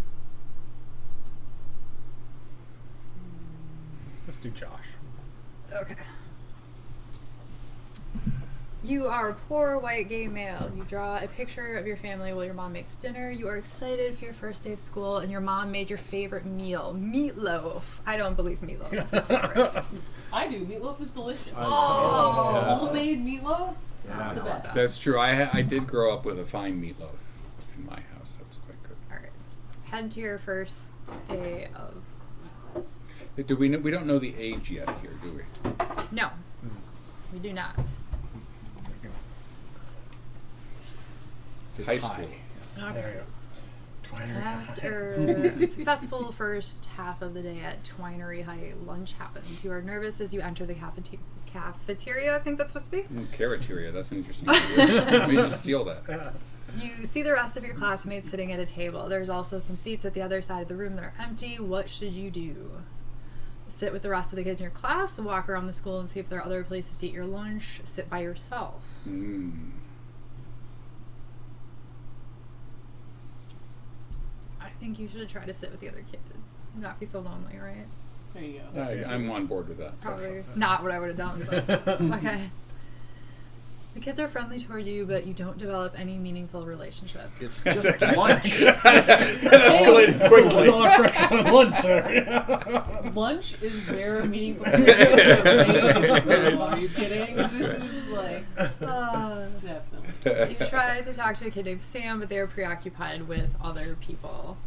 Let's do Josh. Okay. You are a poor white gay male. You draw a picture of your family while your mom makes dinner. You are excited for your first day of school, and your mom made your favorite meal, meatloaf. I don't believe meatloaf is his favorite. I do. Meatloaf is delicious. Oh. Homemade meatloaf? Yeah, It's the best. That's true. I did grow up with a fine meatloaf in my house. That was quite good. All right. Head to your first day of class. We don't know the age yet here, do we? No, we do not. High school. There you go. Twinery. After a successful first half of the day at Twinery High, lunch happens. You are nervous as you enter the cafeteria. I think that's supposed to be. Carateria. That's an interesting word. We just steal that. You see the rest of your classmates sitting at a table. There's also some seats at the other side of the room that are empty. What should you do? Sit with the rest of the kids in your class, walk around the school and see if there are other places to eat your lunch, sit by yourself. I think you should try to sit with the other kids. Not be so lonely, right? There you go. I'm on board with that. Probably not what I would have done, but okay. The kids are friendly toward you, but you don't develop any meaningful relationships. It's just lunch. Escalated quickly. A lot of pressure on lunch there. Lunch is where meaningful relationships are made in school. Are you kidding? This is like definitely. You try to talk to a kid named Sam, but they're preoccupied with other people.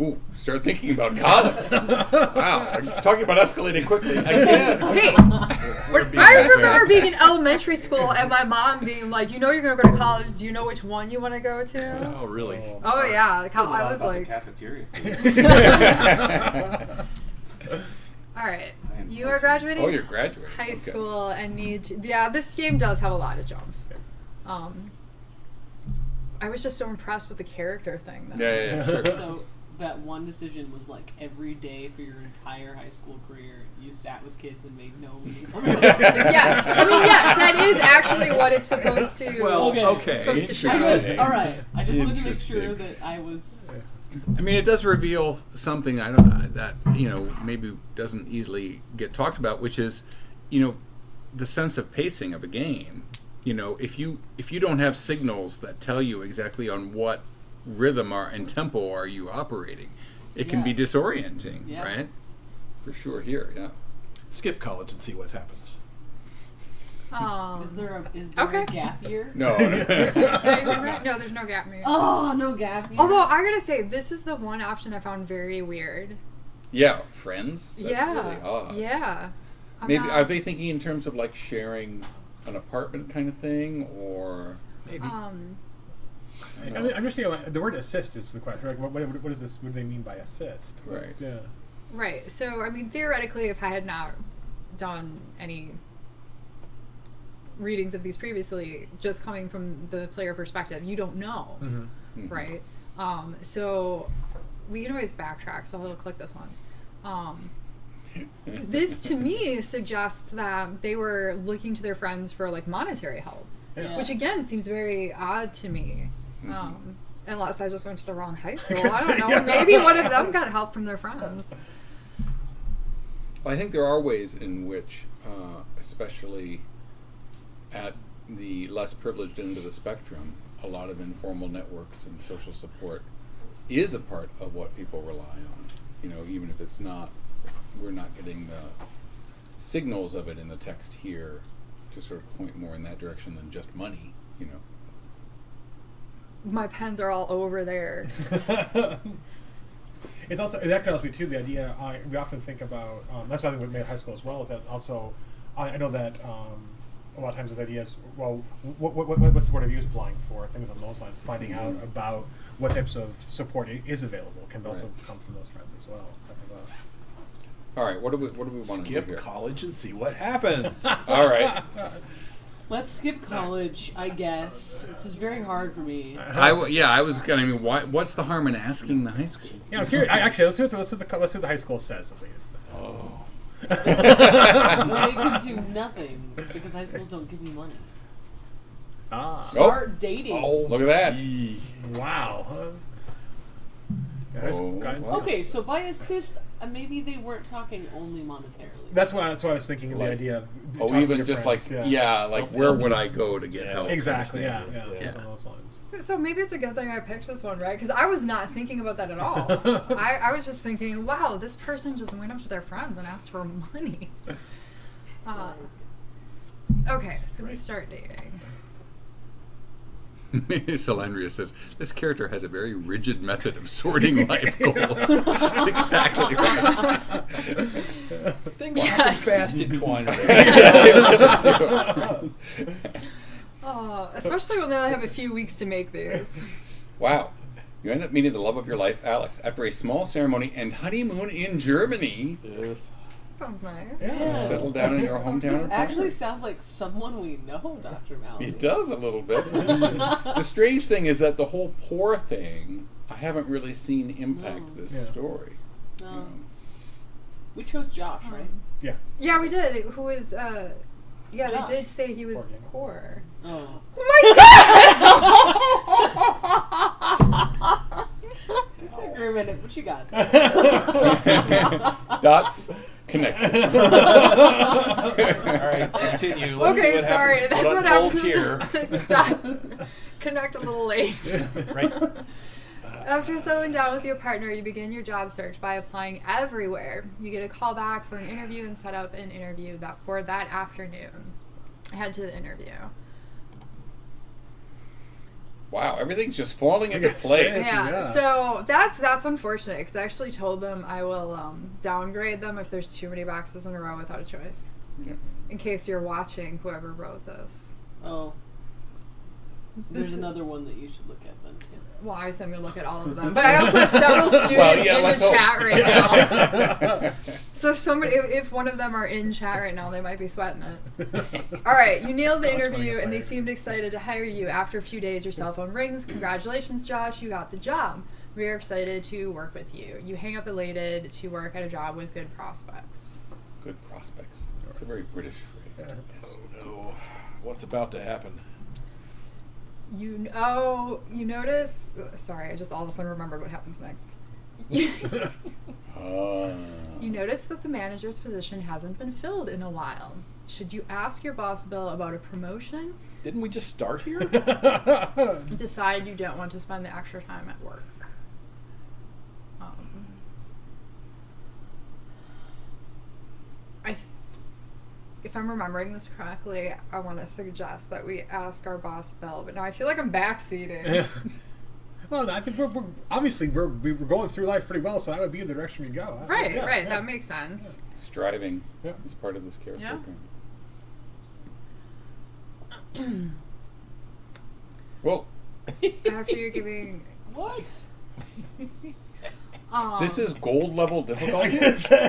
Ooh, start thinking about college. Wow, I'm talking about escalating quickly again. Hey, I remember being in elementary school and my mom being like, "You know, you're gonna go to college. Do you know which one you want to go to?" Oh, really? Oh yeah, like, Says a lot I was about like, the cafeteria food. all right, I am you are graduating. Oh, you're graduating. High Okay. school and need to, yeah, this game does have a lot of jumps. I was just so impressed with the character thing though. Yeah, sure. So that one decision was like every day for your entire high school career, you sat with kids and made no meaningful Yes, I mean yes, that is actually what it's supposed to. Well, okay. It's supposed to show. Interesting. All right, I just wanted to make sure Interesting. that I was. I mean, it does reveal something that maybe doesn't easily get talked about, which is, the sense of pacing of a game. If you don't have signals that tell you exactly on what rhythm and tempo are you operating, it can be disorienting, right? For sure. Here, yeah. Skip college and see what happens. Is there Okay. a gap year? No. No, there's no gap year. Oh, no gap year. Although I gotta say, this is the one option I found very weird. Yeah, friends. That's yeah, really odd. yeah. Maybe are they thinking in terms of like sharing an apartment kind of thing, or Maybe. I mean, understand the word assist is the question. Like, what is this? What do they mean by assist? Right. Yeah. Right. So, I mean, theoretically, if I had not done any readings of these previously, just coming from the player perspective, you don't know, right? So we can always backtrack. So I'll click this once. This to me suggests that they were looking to their friends for like monetary help, which again seems very odd to me. Unless I just went to the wrong high school. I don't know. Maybe one of them got help from their friends. Well, I think there are ways in which, especially at the less privileged end of the spectrum, a lot of informal networks and social support is a part of what people rely on. Even if it's not, we're not getting the signals of it in the text here to sort of point more in that direction than just money, My pens are all over there. It's also that could also be too the idea. We often think about that's why I think what made high school as well is that also I know that a lot of times there's ideas. Well, what's the word I've used? Applying for things on those lines, finding out about what types of support is available can also come from those friends as well. All right, what do we want to do Skip here? college and see what happens. All right. Let's skip college, I guess. This is very hard for me. I was gonna. I mean, what's the harm in asking the high school? Yeah, I'm curious. Actually, let's see what the high school says at least. Oh. They can do nothing because high schools don't give you money. Ah. Start dating. Oh, Look at that. gee. Wow. His Oh, guidance wow. Okay, counts. so by assist, maybe they weren't talking only monetarily. That's why I was thinking of the Like- idea of Oh, talking to even your just friends, like where would I go to get help? Exactly. Yeah. Understand it. Yeah. Something along those lines. So maybe it's a good thing I picked this one, right? Because I was not thinking about that at all. I was just thinking, wow, this person just went up to their friends and asked for money. Okay, so we start dating. Salandria says, this character has a very rigid method of sorting life goals. That's exactly right. Things happen Yes. fast in Twine. Especially when they only have a few weeks to make these. Wow. You end up meeting the love of your life, Alex, after a small ceremony and honeymoon in Germany. Yes. Sounds nice. Yeah. Settle down in your hometown. This of actually Frankfurt. sounds like someone we know, Dr. Mallory. It does a little bit. The strange thing is that the whole poor thing, I haven't really seen impact this Yeah. story. No. We chose Josh, right? Yeah. Yeah, we did. Who was, yeah, Josh. they did say he was Poor gang. poor. Oh. Oh It took her a minute, but you got it. Dots connected. All right, continue. my Let's see Okay, what sorry. happens. That's What what unfolds happens. here. Dots connect a little late. Right. After settling down with your partner, you begin your job search by applying everywhere. You get a call back for an interview and set up an interview for that afternoon. Head to the interview. Wow, everything's just falling into place. Yeah. So that's unfortunate because I actually told them I will downgrade them if there's too many boxes in a row without a choice. Yeah. In case you're watching, whoever wrote this. Oh. There's This- another one that you should look at then. Yeah. Well, obviously I'm going to look at all of them. But I also have several students yeah, in let's the hope. chat right now. So somebody, if one of them are in chat right now, they might be sweating it. All right, you nailed the God's interview, running a and they fire. seemed excited to hire you. After a few days, your cell phone rings. Congratulations, Josh, you got the job. We are excited to work with you. You hang up elated to work at a job with good prospects. Good prospects. It's a very British phrase. Oh no. What's about to happen? You notice. Sorry, I just all of a sudden remembered what happens next. You notice that the manager's position hasn't been filled in a while. Should you ask your boss, Bill, about a promotion? Didn't we just start here? Decide you don't want to spend the extra time at work. If I'm remembering this correctly, I want to suggest that we ask our boss, Bill. But now I feel like I'm backseating. Well, no, I think we're obviously we're going through life pretty well, so that would be the direction we go. Right, Yeah, right. yeah. That makes sense. Striving Yeah. is part of this character. Yeah. Whoa. After you're giving. What? This is gold level difficulty.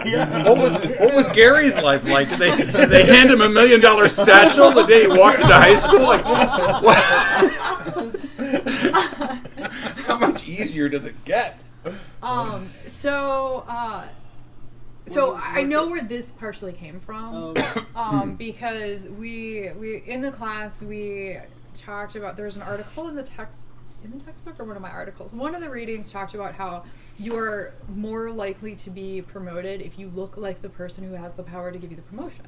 Yeah. What was Gary's life like? Did they hand him $1 million satchel the day he walked into high school? Like, what? How much easier does it get? So I know where this partially came from. Oh, Because we in the class we talked about, there's an article in the textbook or one of my articles. One of the readings talked about how you're more likely to be promoted if you look like the person who has the power to give you the promotion.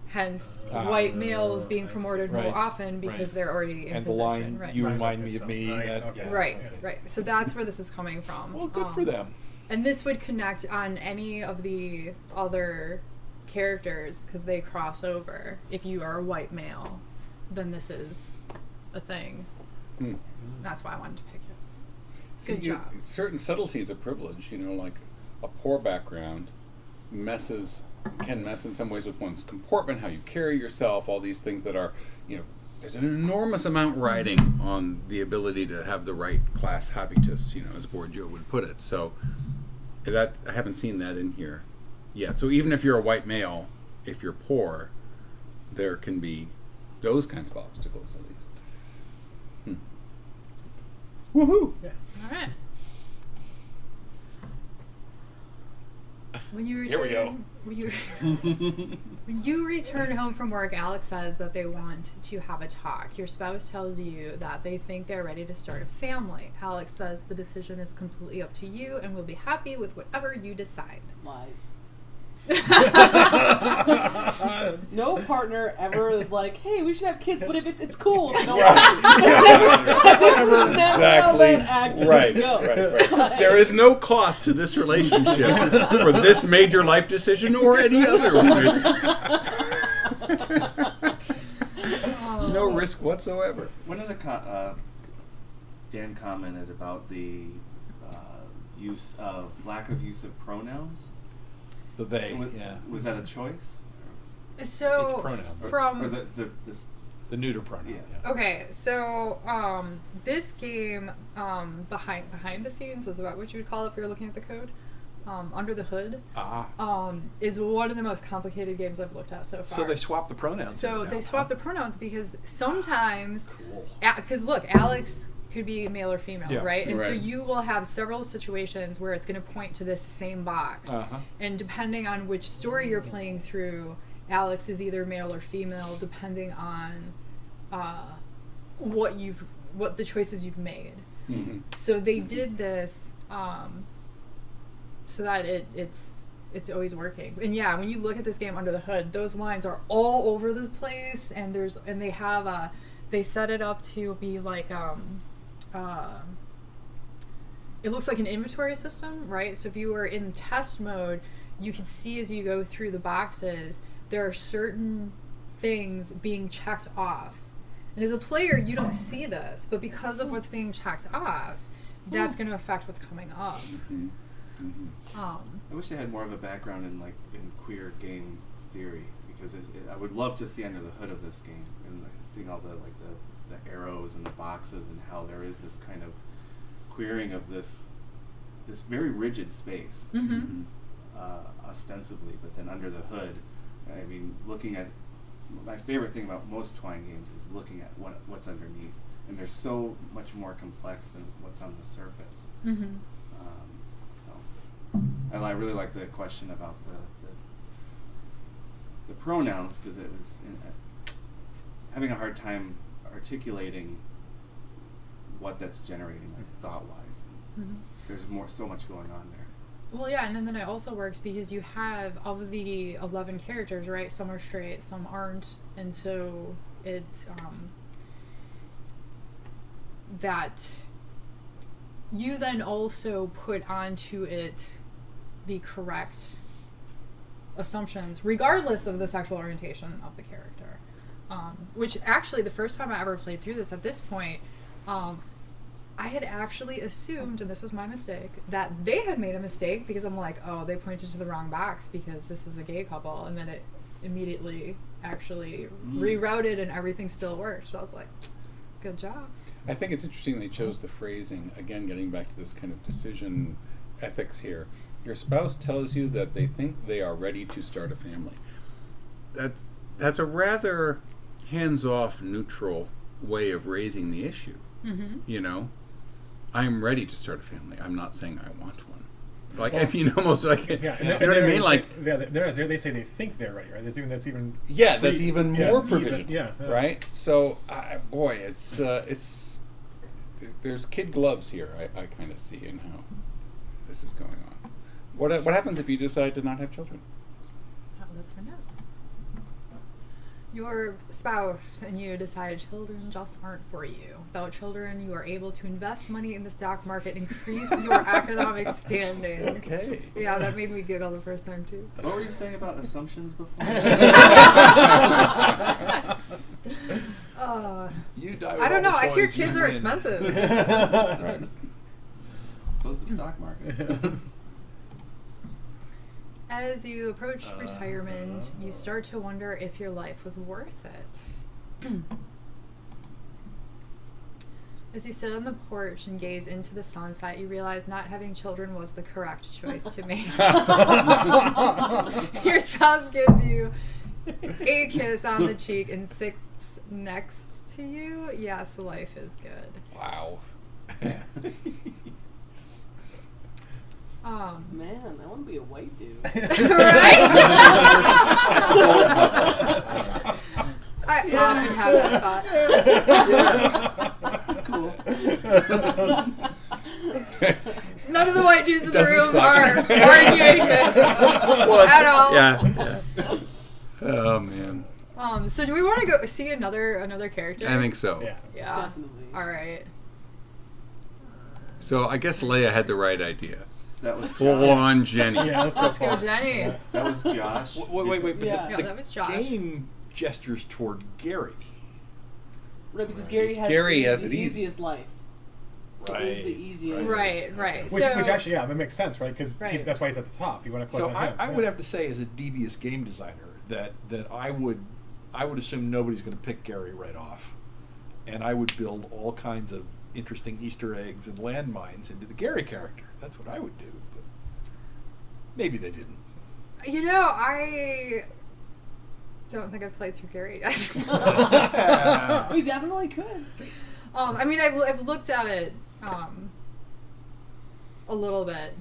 Hence, white males being promoted Right. more often because Right. they're already in And the position. line, right. you Right. remind me of me. Nice, that- okay. yeah. Right, right. So that's where this is coming from. Well, good for them. And this would connect on any of the other characters because they cross over. If you are a white male, then this is a thing. Hmm. That's why I wanted to pick it. See, Good job. certain subtleties of privilege, like a poor background can mess in some ways with one's comportment, how you carry yourself, all these things that are, there's an enormous amount riding on the ability to have the right class habitus, as Bourdieu would put it. So that I haven't seen that in here yet. So even if you're a white male, if you're poor, there can be those kinds of obstacles at least. Woohoo! Yeah. All right. When you Here we go. return when you return home from work, Alex says that they want to have a talk. Your spouse tells you that they think they're ready to start a family. Alex says the decision is completely up to you and will be happy with whatever you decide. Lies. No partner ever is like, hey, we should have kids, but if it's cool. No, Exactly. Right. There is no cost to this relationship for this major life decision or any other one. No risk whatsoever. One of the Dan commented about the lack of use of pronouns. The they, Was, was that a choice? So It's pronoun. Or from the neuter pronoun. Yeah. Yeah. okay, so this game behind the scenes is about what you would call it if you're looking at the code. Under the hood is one of the most complicated games I've looked at so far. So they swap the pronouns. So they swap the pronouns because sometimes, Cool. because look, Alex could be male or female, Yeah. right? And so Right. you will have several situations where it's going to point to this same box. And depending on which story you're playing through, Alex is either male or female, depending on what the choices you've made. Mm-hmm. So they did this so that it's always working. And yeah, when you look at this game under the hood, those lines are all over this place, and they have they set it up to be like it looks like an inventory system, right? So if you were in test mode, you could see as you go through the boxes, there are certain things being checked off. And as a player, you don't see this, but because of what's being checked off, that's going to affect what's coming up. Mm-hmm. Mm-hmm. I wish I had more of a background in queer game theory, because I would love to see under the hood of this game and seeing all the arrows and the boxes and how there is this kind of queering of this very rigid space, Mm-hmm. ostensibly, but then under the hood, I mean, looking at my favorite thing about most Twine games is looking at what's underneath, and they're so much more complex than what's on the surface. Mm-hmm. And I really like the question about the pronouns, because it was having a hard time articulating what that's generating, thought-wise. Mm-hmm. There's so much going on there. Well, yeah, and then it also works because you have of the 11 characters, right? Some are straight, some aren't, and so it that you then also put onto it the correct assumptions, regardless of the sexual orientation of the character. Which actually, the first time I ever played through this, at this point, I had actually assumed, and this was my mistake, that they had made a mistake because I'm like, oh, they pointed to the wrong box because this is a gay couple, and then it immediately actually rerouted and everything still worked. So I was like, good job. I think it's interesting they chose the phrasing, again, getting back to this kind of decision ethics here. Your spouse tells you that they think they are ready to start a family. That's a rather hands-off, neutral way of raising the issue. Mm-hmm. You know, I'm ready to start a family. I'm not saying I want one. Like, I mean, almost like, Yeah, you know what I mean? Like, they say they think they're ready, right? That's even more it's provision, yeah. right? So, boy, it's there's kid gloves here. I kind of see in how this is going on. What happens if you decide to not have children? Oh, let's find out. Your spouse and you decide children just aren't for you. Without children, you are able to invest money in the stock market, increase your economic standing. Okay. Yeah, that made me giggle the first time too. What were you saying about assumptions before? You die with I don't all know. the I hear toys you kids are win. expensive. Right. So is the stock market. As you approach retirement, you start to wonder if your life was worth it. As you sit on the porch and gaze into the sunset, you realize not having children was the correct choice to make. Your spouse gives you a kiss on the cheek and sits next to you. Yes, life is good. Wow. Man, I wonder want to be a white dude. Right? I often have that thought. It's cool. None of the white dudes in the Doesn't room suck. are arguing this at all. Yeah. Oh man. So do we want to go see another character? I think so. Yeah. Yeah. Definitely. All right. So I guess Leia had the right idea. That was Full Josh. on Jenny. Yeah, Let's go, Jenny. That was Josh. Wait, but Yeah. Yeah, the that was Josh. game gestures toward Gary. Right, because Gary has Gary the, has the it easy. easiest life. So he's the Right, easiest. Right. Which So, actually, yeah, that makes sense, right? Because Right. that's why he's at the top. You want to click So on him. I would have to say, as a devious game designer, that I would assume nobody's going to pick Gary right off, and I would build all kinds of interesting Easter eggs and landmines into the Gary character. That's what I would do. But maybe they didn't. you know, I don't think I've played through Gary yet. We definitely could. I mean, I've looked at it a little bit.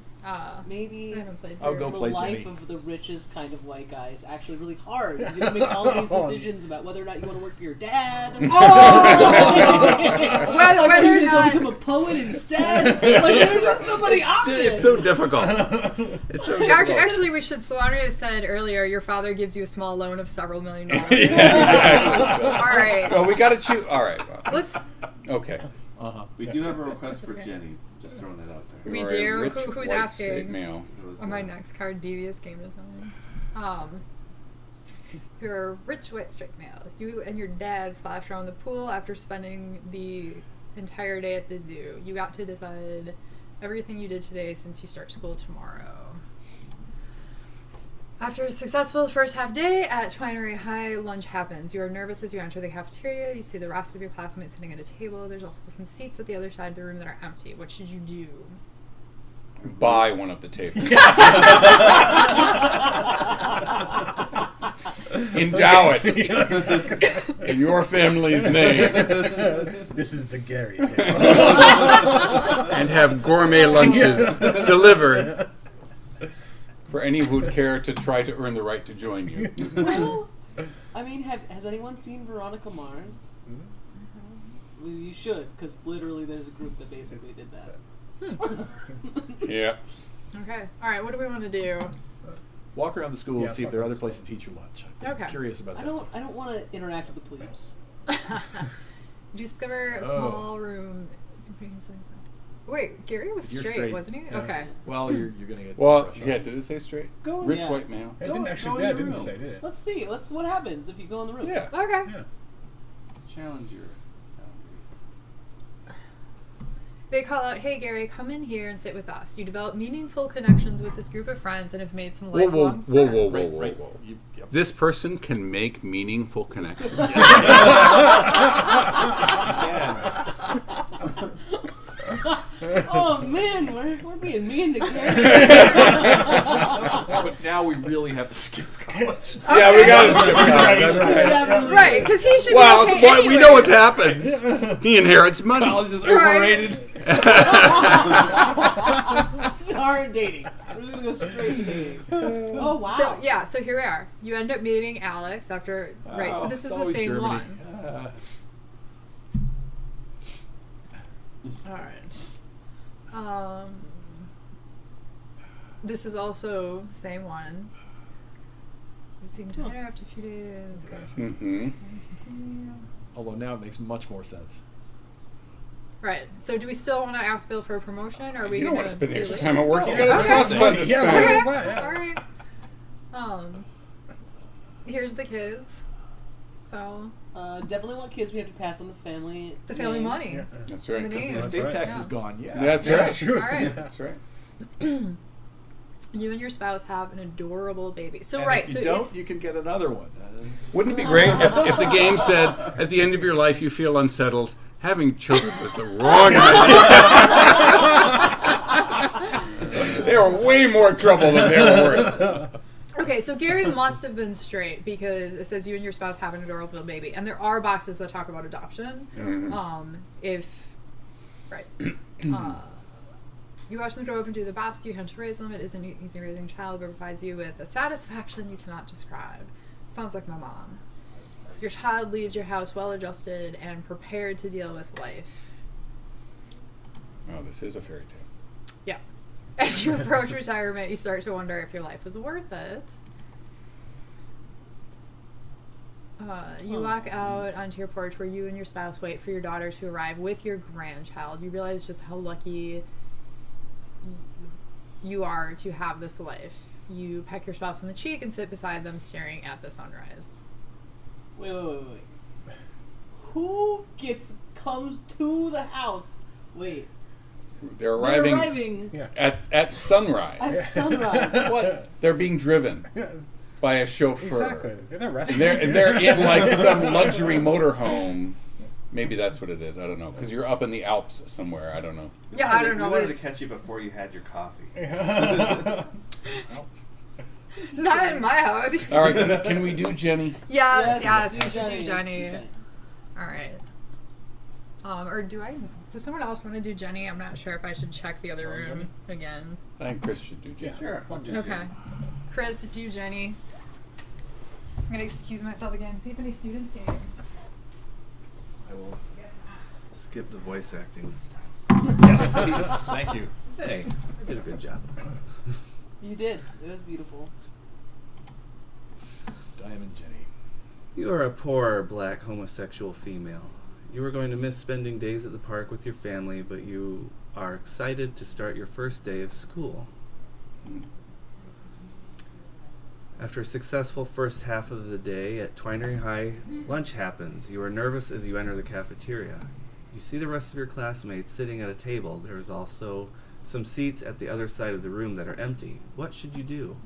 Maybe I haven't played I'll through go it. the play life Jimmy. of the richest kind of white guy is actually really hard. You have to make all these decisions about whether or not you want to work for your dad. Whether Are you or going to not. become a poet instead? Like, there's just so many options. It's so difficult. It's so difficult. Actually, we should. Solaria said earlier, your father gives you a small loan of several $1 million. Yeah, exactly. All right. Well, we got to choose. All right. Well, Let's. okay. We do have a request for Okay. Jenny. Just throwing that out there. We You're a do? rich, Who's white, asking? straight male. It was, On my next card, devious game design. You're a rich white straight male. You and your dad splashed around the pool after spending the entire day at the zoo. You got to decide everything you did today since you start school tomorrow. After a successful first half day at Twine High, lunch happens. You are nervous as you enter the cafeteria. You see the rest of your classmates sitting at a table. There's also some seats at the other side of the room that are empty. What should you do? Buy one of the tables. Endow it in your family's name, This is the Gary table. and have gourmet lunches delivered for any who would care to try to earn the right to join you. Well, I mean, has anyone seen Veronica Mars? Well, you should, because literally there's a group that basically did that. Yeah. Okay. All right. What do we want to do? Walk around the school Yeah, and see if walk there are around other the places to eat your lunch. I'm Okay. curious about I that. don't want to interact with the plebes. Discover a Oh. small room. Wait, Gary was You're straight, straight. wasn't he? Yeah. Okay. Well, you're gonna get. Well, brush yeah. up. Did it say straight? Go, Rich yeah. white male. It Go- didn't go actually. in Yeah, your it didn't room. say, did it? Let's see. What happens if you go in the room. Yeah. Okay. Yeah. Challenge your boundaries. They call out, "Hey Gary, come in here and sit with us. You develop meaningful connections with this group of friends and have made some Whoa, lifelong whoa, whoa, friends." whoa, whoa, Right, whoa, right. whoa. Yep. This person can make meaningful connections. Oh man, we're being mean to Gary. But now we really have to skip college. Yeah, we got to skip college. Right, because he should Well, be okay boy, we know what anyways. happens. He inherits money. College is Right. overrated. Start dating. We're gonna go straight to dating. Oh wow. So here we are. You end up meeting Alex after right. So Oh, this it's is the always same Germany. one. All right. This is also the same one. You seem tired after a few days. Mm-hmm. Continue. Although now it makes much more sense. Right. So do we still want to ask Bill for a promotion, or are we You don't gonna want to spend be extra late? time at work. You Okay. got a trust fund to Yeah, spend. okay. Okay. Yeah. All right. Here's the kids. So Definitely want kids. We have to pass on the family. the family name. money. Yeah. That's And right. the name. That's Estate right. tax Yeah. is gone. Yeah. That's Yeah. right. True. All right. That's right. You and your spouse have an adorable baby. So And right. if you So don't, you can get another one. Wouldn't it be great if the game said, at the end of your life you feel unsettled, having children was the wrong idea? They were way more trouble than they were worth. okay, so Gary must have been straight because it says you and your spouse have an adorable baby, and there are boxes that talk about adoption. Mhm. If right. You watch them grow up and do the best you can to raise them. It is an easy raising child, but provides you with a satisfaction you cannot describe. Sounds like my mom. Your child leaves your house well-adjusted and prepared to deal with life. Oh, this is a fairy tale. Yeah. As you approach retirement, you start to wonder if your life was worth it. You walk out onto your porch where you and your spouse wait for your daughter to arrive with your grandchild. You realize just how lucky you are to have this life. You peck your spouse on the cheek and sit beside them staring at the sunrise. Wait. Who comes to the house? Wait. They're arriving Yeah. at sunrise. At sunrise. That's What? They're being driven by a chauffeur. Exactly. They're And resting. they're in like some luxury motorhome. Maybe that's what it is. I don't know. Because you're up in the Alps somewhere. I don't know. Yeah, I don't know. We wanted There's to catch you before you had your coffee. not in my house. All right. Can we do Jenny? Yes, let's we should do let's Jenny. All right. Or does someone else want to do Jenny? I'm not sure if I should check the other room again. I think Chris should do Jenny. Sure. I'll do Okay. Jenny. Chris, do Jenny. I'm going to excuse myself again. See if any students came. I will skip the voice acting this time. Yes, please. Thank you. Hey, I did a good job. You did. It was beautiful. Diamond Jenny. You are a poor black homosexual female. You are going to miss spending days at the park with your family, but you are excited to start your first day of school. After a successful first half of the day at Twinery High, lunch happens. You are nervous as you enter the cafeteria. You see the rest of your classmates sitting at a table. There is also some seats at the other side of the room that are empty. What should you do?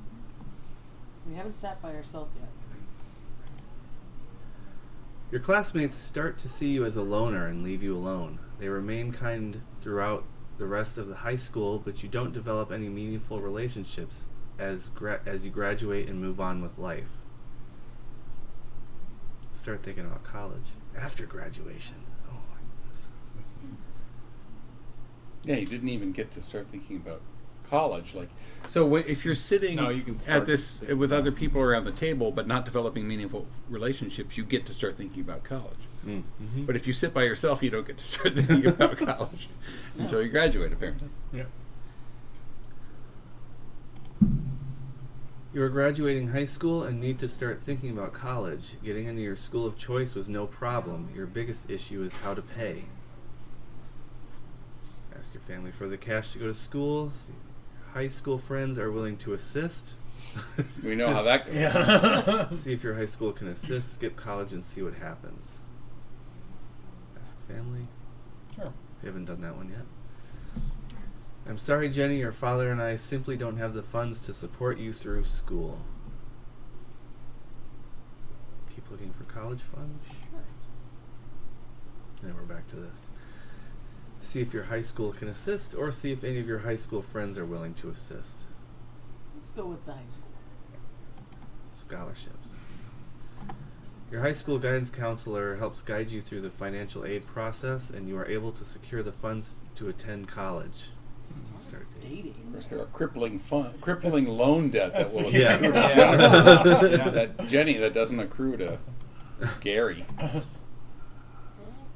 We haven't sat by ourselves yet. Your classmates start to see you as a loner and leave you alone. They remain kind throughout the rest of the high school, but you don't develop any meaningful relationships as you graduate and move on with life. Start thinking about college after graduation. Oh my goodness. Yeah, you didn't even get to start thinking about college. Like, so if you're sitting No, you can at start this thinking with about other people around the table, but not developing meaningful relationships, you get to start thinking about college. Mm-hmm. But if you sit by yourself, you don't get to start thinking about college until you graduate, apparently. Yeah. You are graduating high school and need to start thinking about college. Getting into your school of choice was no problem. Your biggest issue is how to pay. Ask your family for the cash to go to school. See if high school friends are willing to assist. We know how that goes. Yeah. See if your high school can assist. Skip college and see what happens. Ask family. Sure. We haven't done that one yet. I'm sorry, Jenny, your father and I simply don't have the funds to support you through school. Keep looking for college funds. And we're back to this. See if your high school can assist, or see if any of your high school friends are willing to assist. Let's go with the high school. Scholarships. Your high school guidance counselor helps guide you through the financial aid process, and you are able to secure the funds to attend college. Start date. Of Dating. course, there are crippling loan debt that will Yeah. accrue to Yeah. that Jenny that doesn't accrue to Gary.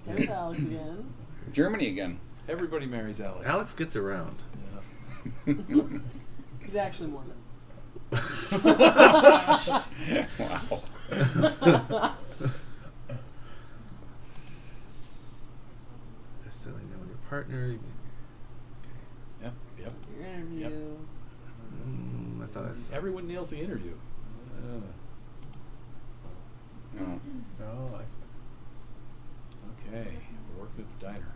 There's Alex again. Germany again. Everybody marries Alex. Alex gets around. Yeah. He's actually Mormon. Wow. Just so they know your partner. Yep. Yep. Your interview. Yep. I thought I saw. Everyone nails the interview. Oh. Oh, I see. Okay. We're working at the diner.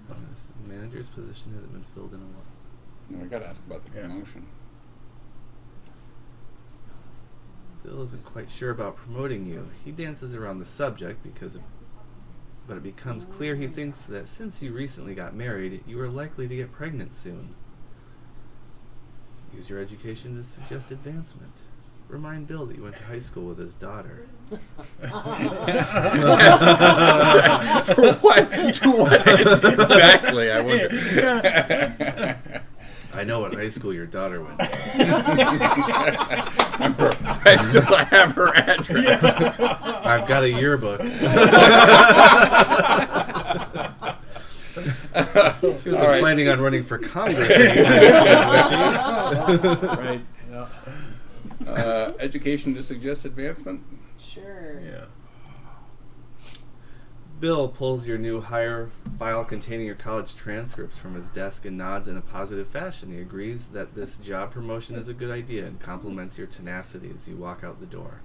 The manager's position hasn't been filled in a while. No, we got to ask about the Yeah. promotion. Bill isn't quite sure about promoting you. He dances around the subject but it becomes clear he thinks that since you recently got married, you are likely to get pregnant soon. Use your education to suggest advancement. Remind Bill that you went to high school with his daughter. For what? To what end exactly? I wonder. I know what high school your daughter went to. I still have her address. I've got a yearbook. She was planning on running for Congress anytime soon, was she? Right. Yeah. Education to suggest advancement. Sure. Yeah. Bill pulls your new hire file containing your college transcripts from his desk and nods in a positive fashion. He agrees that this job promotion is a good idea and compliments your tenacity as you walk out the door.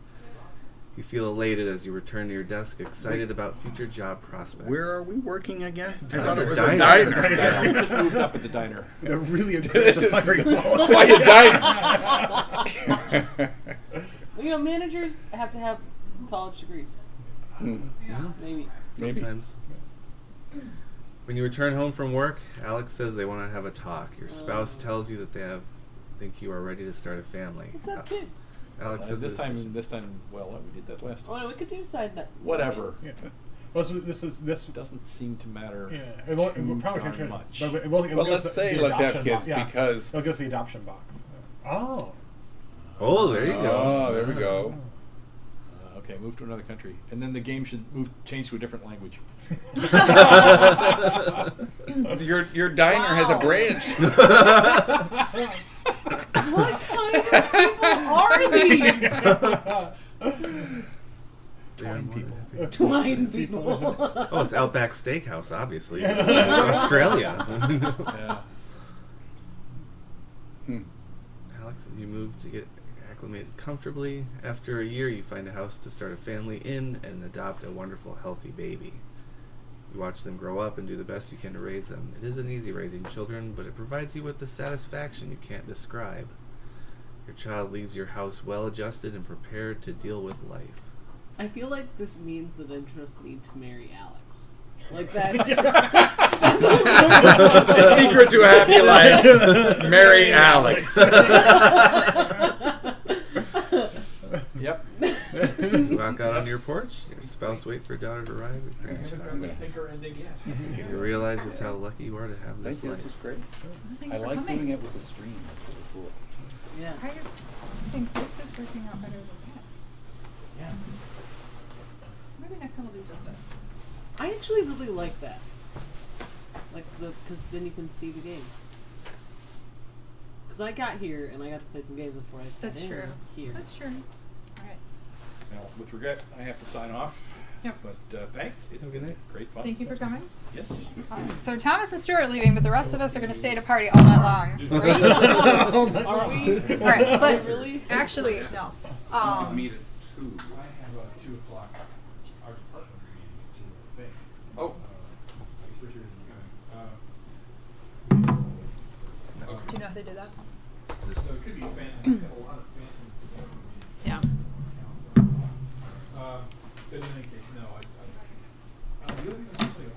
You feel elated as you return to your desk, excited about future job prospects. Where are we working again? I At thought the it was diner. a diner. Yeah, we just moved up at the diner. They're really aggressive hiring It's policy. like a diner. Well, you know, managers have to have college degrees. Maybe. Sometimes. When you return home from work, Alex says they want to have a talk. Your spouse tells you that think you are ready to start a family. Let's have kids. Alex says This time, well, we did that last time. Oh, no, we could do side net. Whatever. things. Yeah. Well, so this. It doesn't seem to matter. Yeah, it will too probably darn change much. But it Well, give let's us say the let's have adoption kids box. Yeah. because. It'll give us the adoption box. Oh. Oh, there you go. Oh, there we go. Okay, move to another country, and then the game should change to a different language. Your diner has a Wow. branch. What kind of people are these? Twine people. Twine people. Oh, it's Outback Steakhouse, obviously. It's Australia. Yeah. Alex, you move to get acclimated comfortably. After a year, you find a house to start a family in and adopt a wonderful, healthy baby. You watch them grow up and do the best you can to raise them. It isn't easy raising children, but it provides you with the satisfaction you can't describe. Your child leaves your house well-adjusted and prepared to deal with life. I feel like this means that I just need to marry Alex. Like that's that's what The secret to a happy life: marry Alex. Yep. You walk out onto your porch. Your spouse waits for your daughter to arrive. I haven't done the stinker ending yet. You realize just how lucky you are to have Thank this you. This life. is great. Thanks I for like coming. doing it with the stream. That's really cool. Yeah. I think this is working out better than that. Yeah. Maybe next time we'll do just this. I actually really like that. Like because then you can see the game. Because I got here and I got to play some games before I sat That's in true. here. That's true. All right. Well, with regret, I have to sign off. Yep. But thanks. It's Have a good been night. great fun. Thank you for coming. Yes. So Thomas and Stuart are leaving, but the rest of us are going to stay at a party all night long. Right? Are we? All right, but Really? actually, no. Meet at 2. I have a 2 o'clock art department meetings to think. Oh. Do you know how they do that? So it could be a fan. A lot of phantom. Yeah. But in any case, no. The other thing I was going to say,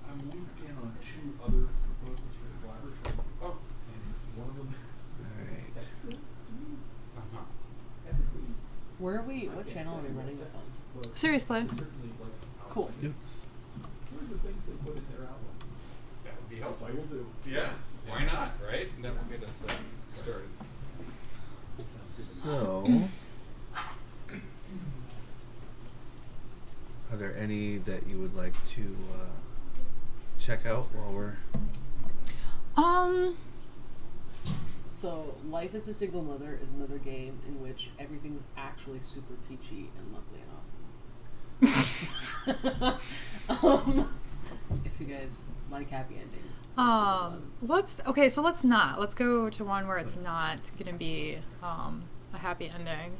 I'm looped in on 2 other proposals for the collaboration. Oh. And one of them is texted to me. Where are we? What channel are we running this on? Serious play. Certainly, like, Cool. Oops. what are the things they put in their outline? That would be helpful. I will do. Yeah. Why not? Right? That will get us started. So, are there any that you would like to check out while we're... So, Life as a Single Mother is another game in which everything's actually super peachy and lovely and awesome. If you guys like happy endings. Let's not. Let's go to one where it's not going to be a happy ending.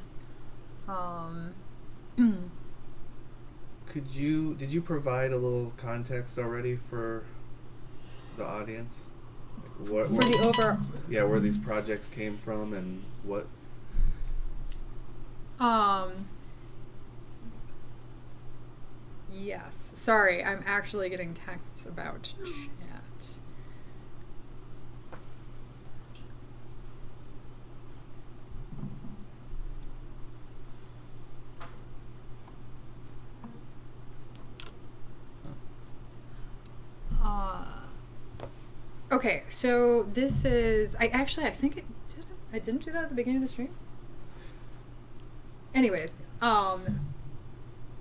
Did you provide a little context already for the audience? Like For the over. yeah, where these projects came from and what? Yes. Sorry, I'm actually getting texts about chat. Okay, so this is I think I didn't do that at the beginning of the stream. Anyways, so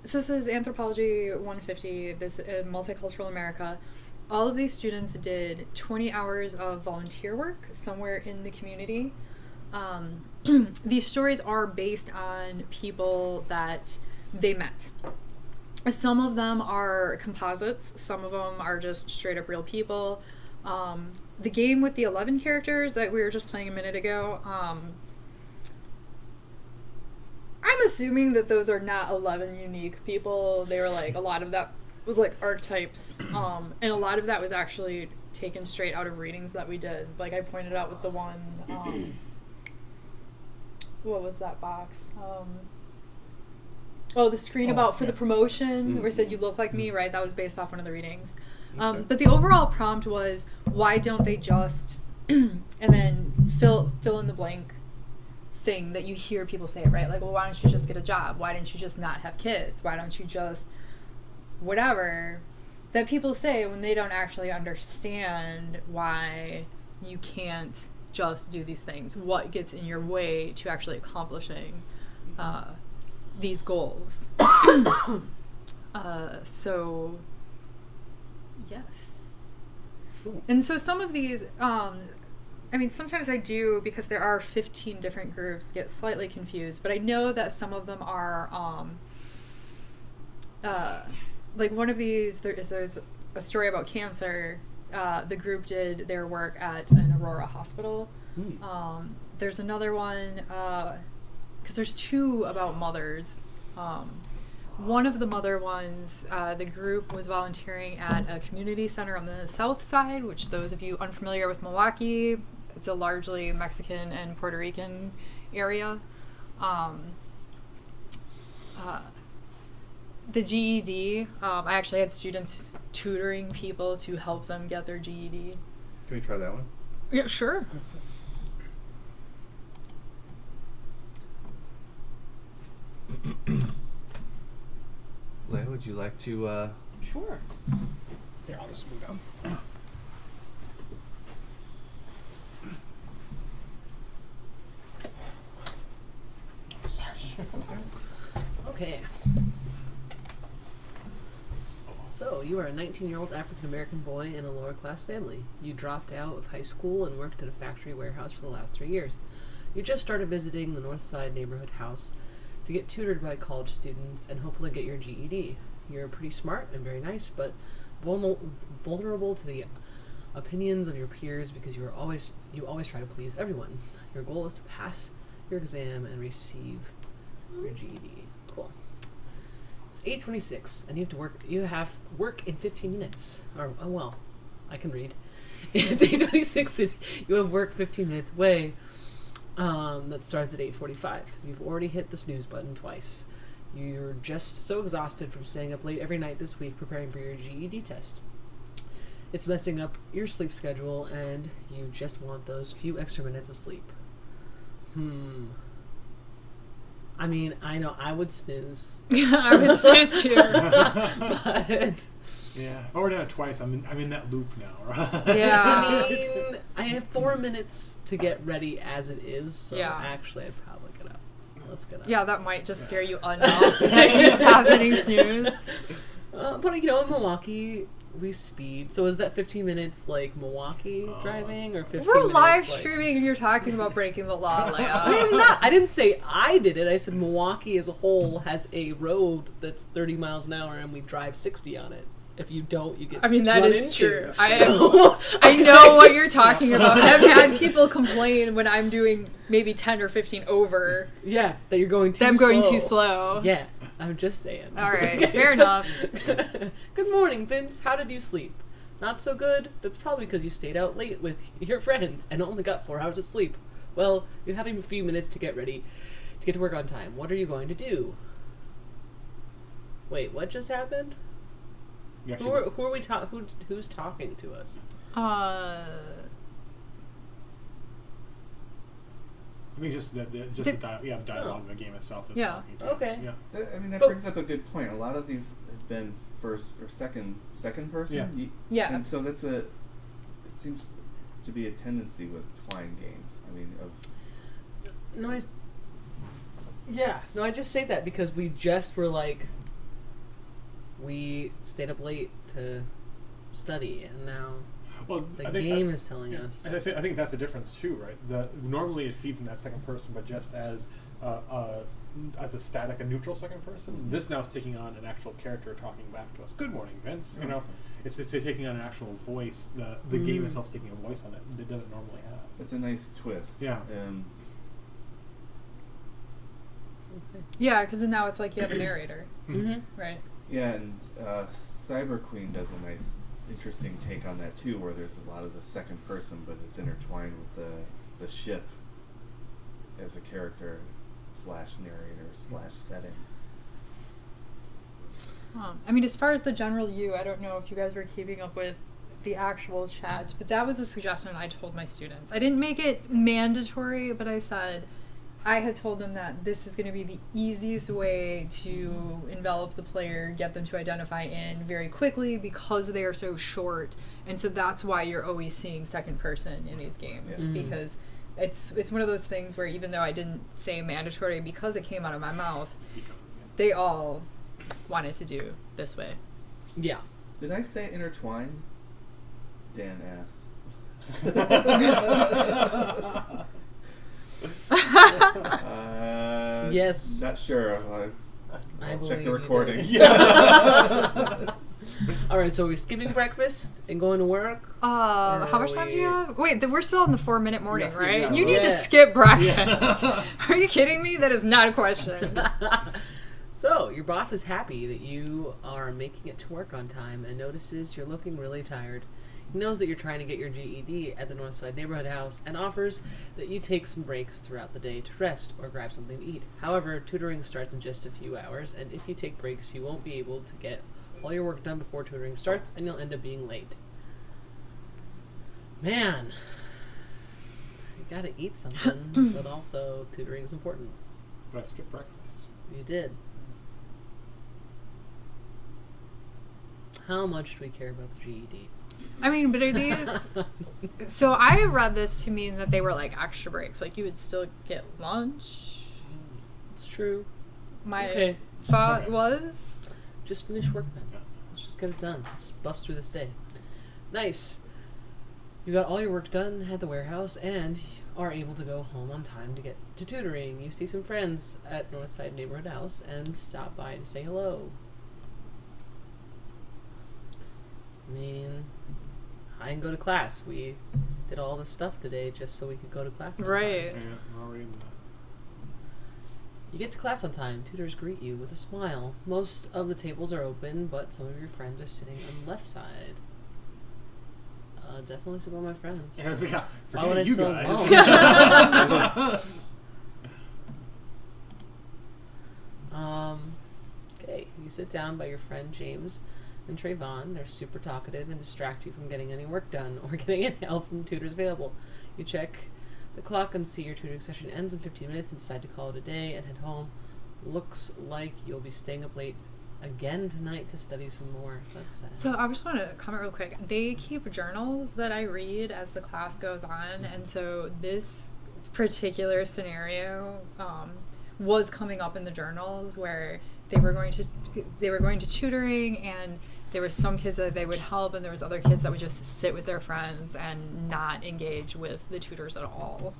this is Anthropology 150. This is Multicultural America. All of these students did 20 hours of volunteer work somewhere in the community. These stories are based on people that they met. Some of them are composites. Some of them are just straight up real people. The game with the 11 characters that we were just playing a minute ago, I'm assuming that those are not 11 unique people. They were like, a lot of that was like archetypes. And a lot of that was actually taken straight out of readings that we did. Like I pointed out with the one, what was that box? The screen about for the promotion where it said you look like me, right? That was based off one of the readings. But the overall prompt was, why don't they just and then fill in the blank thing that you hear people say, right? Like, well, why don't you just get a job? Why didn't you just not have kids? Why don't you just whatever that people say when they don't actually understand why you can't just do these things. What gets in your way to actually accomplishing these goals? So yes. Cool. And so some of these, sometimes I do, because there are 15 different groups, get slightly confused, but I know that some of them are, like one of these, there's a story about cancer. The group did their work at an Aurora hospital. There's another one, because there's two about mothers. One of the mother ones, the group was volunteering at a community center on the south side, which those of you unfamiliar with Milwaukee, it's a largely Mexican and Puerto Rican area. The GED, I actually had students tutoring people to help them get their GED. Can we try that one? Yeah, sure. Leia, would you like to Sure. Here, I'll just move down. Okay. So, you are a 19-year-old African-American boy in a lower-class family. You dropped out of high school and worked at a factory warehouse for the last 3 years. You just started visiting the North Side neighborhood house to get tutored by college students and hopefully get your GED. You're pretty smart and very nice, but vulnerable to the opinions of your peers because you always try to please everyone. Your goal is to pass your exam and receive your GED. Cool. It's 8:26, and you have work in 15 minutes. Or, oh well, I can read. It's 8:26, and you have work 15 minutes away. That starts at 8:45. You've already hit the snooze button twice. You're just so exhausted from staying up late every night this week preparing for your GED test. It's messing up your sleep schedule, and you just want those few extra minutes of sleep. I mean, I know I would snooze. I would snooze too. But Yeah, I've already done it twice. I'm in that loop now. Right? Yeah. I mean, I have 4 minutes to get ready as it is, so Yeah. actually I'd probably get up. Let's get up. Yeah, that might just scare you enough that you stop hitting snooze. But in Milwaukee, we speed. So is that 15 minutes like Milwaukee driving, or 15 We're minutes? live like... streaming and you're talking about breaking the law, I Leia. am not. I didn't say I did it. I said Milwaukee as a whole has a road that's 30 miles an hour, and we drive 60 on it. If you don't, you get. I mean, that run is into. true. I I know what you're talking about. I've had people complain when I'm doing maybe 10 or 15 over. Yeah, that you're going too. That I'm slow. going too slow. Yeah, I'm just saying. All right, Okay, fair so- enough. Good morning, Vince. How did you sleep? Not so good? That's probably because you stayed out late with your friends and only got 4 hours of sleep. Well, you're having a few minutes to get ready to get to work on time. What are you going to do? Wait, what just happened? You Who actually- are we who's talking to us? I mean, just the dialogue of the game itself is Yeah. talking to Okay. you. Yeah. I mean, that But- brings up a good point. A lot of these have been first or second person. Yeah. Yeah. And so that's it seems to be a tendency with Twine games? I mean, No, I just say that because we just were like, we stayed up late to study, and now Well, the game is telling us. I think that's a difference too, right? Normally it feeds in that second person, but just as a static, a neutral second person. This now is taking on an actual character talking back to us. Good morning, Vince. You know, it's taking on an actual voice. The game itself is taking a voice on it. It doesn't normally have. it's a nice twist. Yeah. Yeah, because now it's like you have a narrator, Mm-hmm. right? Yeah, and Cyber Queen does a nice, interesting take on that too, where there's a lot of the second person, but it's intertwined with the ship as a character / narrator / setting. I mean, as far as the general you, I don't know if you guys were keeping up with the actual chat, but that was a suggestion I told my students. I didn't make it mandatory, but I said I had told them that this is going to be the easiest way to envelop the player, get them to identify in very quickly because they are so short, and so that's why you're always seeing second person in these games, because it's one of those things where even though I didn't say mandatory because it came out of my mouth, they all wanted to do this way. Yeah. Did I say intertwined? Dan asks. Yes. Not sure. I'll check the recording. All right, so we're skipping breakfast and going to work. How much time do you have? Wait, we're still in the 4-minute morning, Yes, right? yeah. You need to Yeah. skip breakfast. Are you kidding me? That is not a question. So, your boss is happy that you are making it to work on time and notices you're looking really tired. He knows that you're trying to get your GED at the Northside Neighborhood House and offers that you take some breaks throughout the day to rest or grab something to eat. However, tutoring starts in just a few hours, and if you take breaks, you won't be able to get all your work done before tutoring starts, and you'll end up being late. Man, you gotta eat something, but also tutoring is important. But I skipped breakfast. You did. How much do we care about the GED? I mean, but are these... So I read this to mean that they were like extra breaks. Like you would still get lunch. It's true. My Okay. thought was... Just finish work then. Yeah. Let's just get it done. Let's bust through this day. Nice. You got all your work done at the warehouse and are able to go home on time to get to tutoring. You see some friends at Northside Neighborhood House and stop by to say hello. I mean, I can go to class. We did all this stuff today just so we could go to class on time. Right. Yeah, I'm already in the... You get to class on time. Tutors greet you with a smile. Most of the tables are open, but some of your friends are sitting on the left side. Definitely sit by my friends. I was like, yeah, Why would I forget you sit guys. alone? Okay, you sit down by your friend James and Trayvon. They're super talkative and distract you from getting any work done or getting any help from tutors available. You check the clock and see your tutoring session ends in 15 minutes and decide to call it a day and head home. Looks like you'll be staying up late again tonight to study some more. That's sad. So I just want to comment real quick. They keep journals that I read as the class goes on, and so this particular scenario was coming up in the journals where they were going to tutoring, and there was some kids that they would help, and there was other kids that would just sit with their friends and not engage with the tutors at all.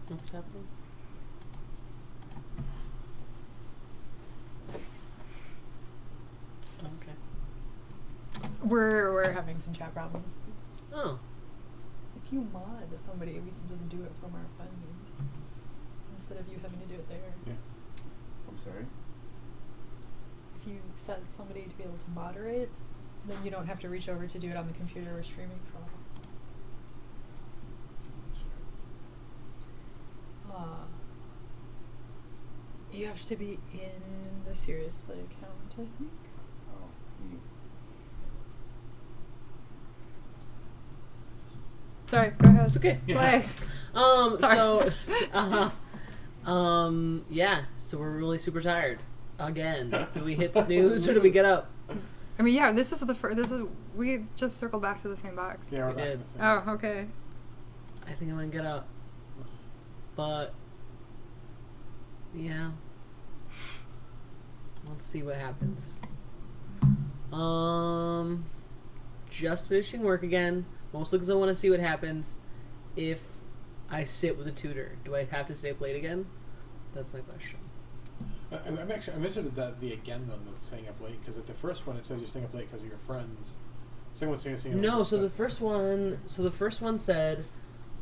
What's happening? Okay. We're having some chat problems. Oh. If you mod somebody, we can just do it from our phone instead of you having to do it there. Yeah. I'm sorry. If you set somebody to be able to moderate, then you don't have to reach over to do it on the computer we're streaming from. You have to be in the Serious Play account, I think. Oh. Sorry, go ahead. It's okay. Play. So, Sorry. yeah, so we're really super tired. Again. Do we hit snooze or do we get up? I mean, yeah, this is the first. We just circled back to the same box. Yeah, we're We back in did. the same. Oh, okay. I think I'm gonna get up. But yeah. Let's see what happens. Just finishing work again. Mostly because I want to see what happens if I sit with a tutor. Do I have to stay up late again? That's my question. I'm interested in the again then, the staying up late, because at the first one it says you're staying up late because of your friends. Second one's staying up No, late. so the first one said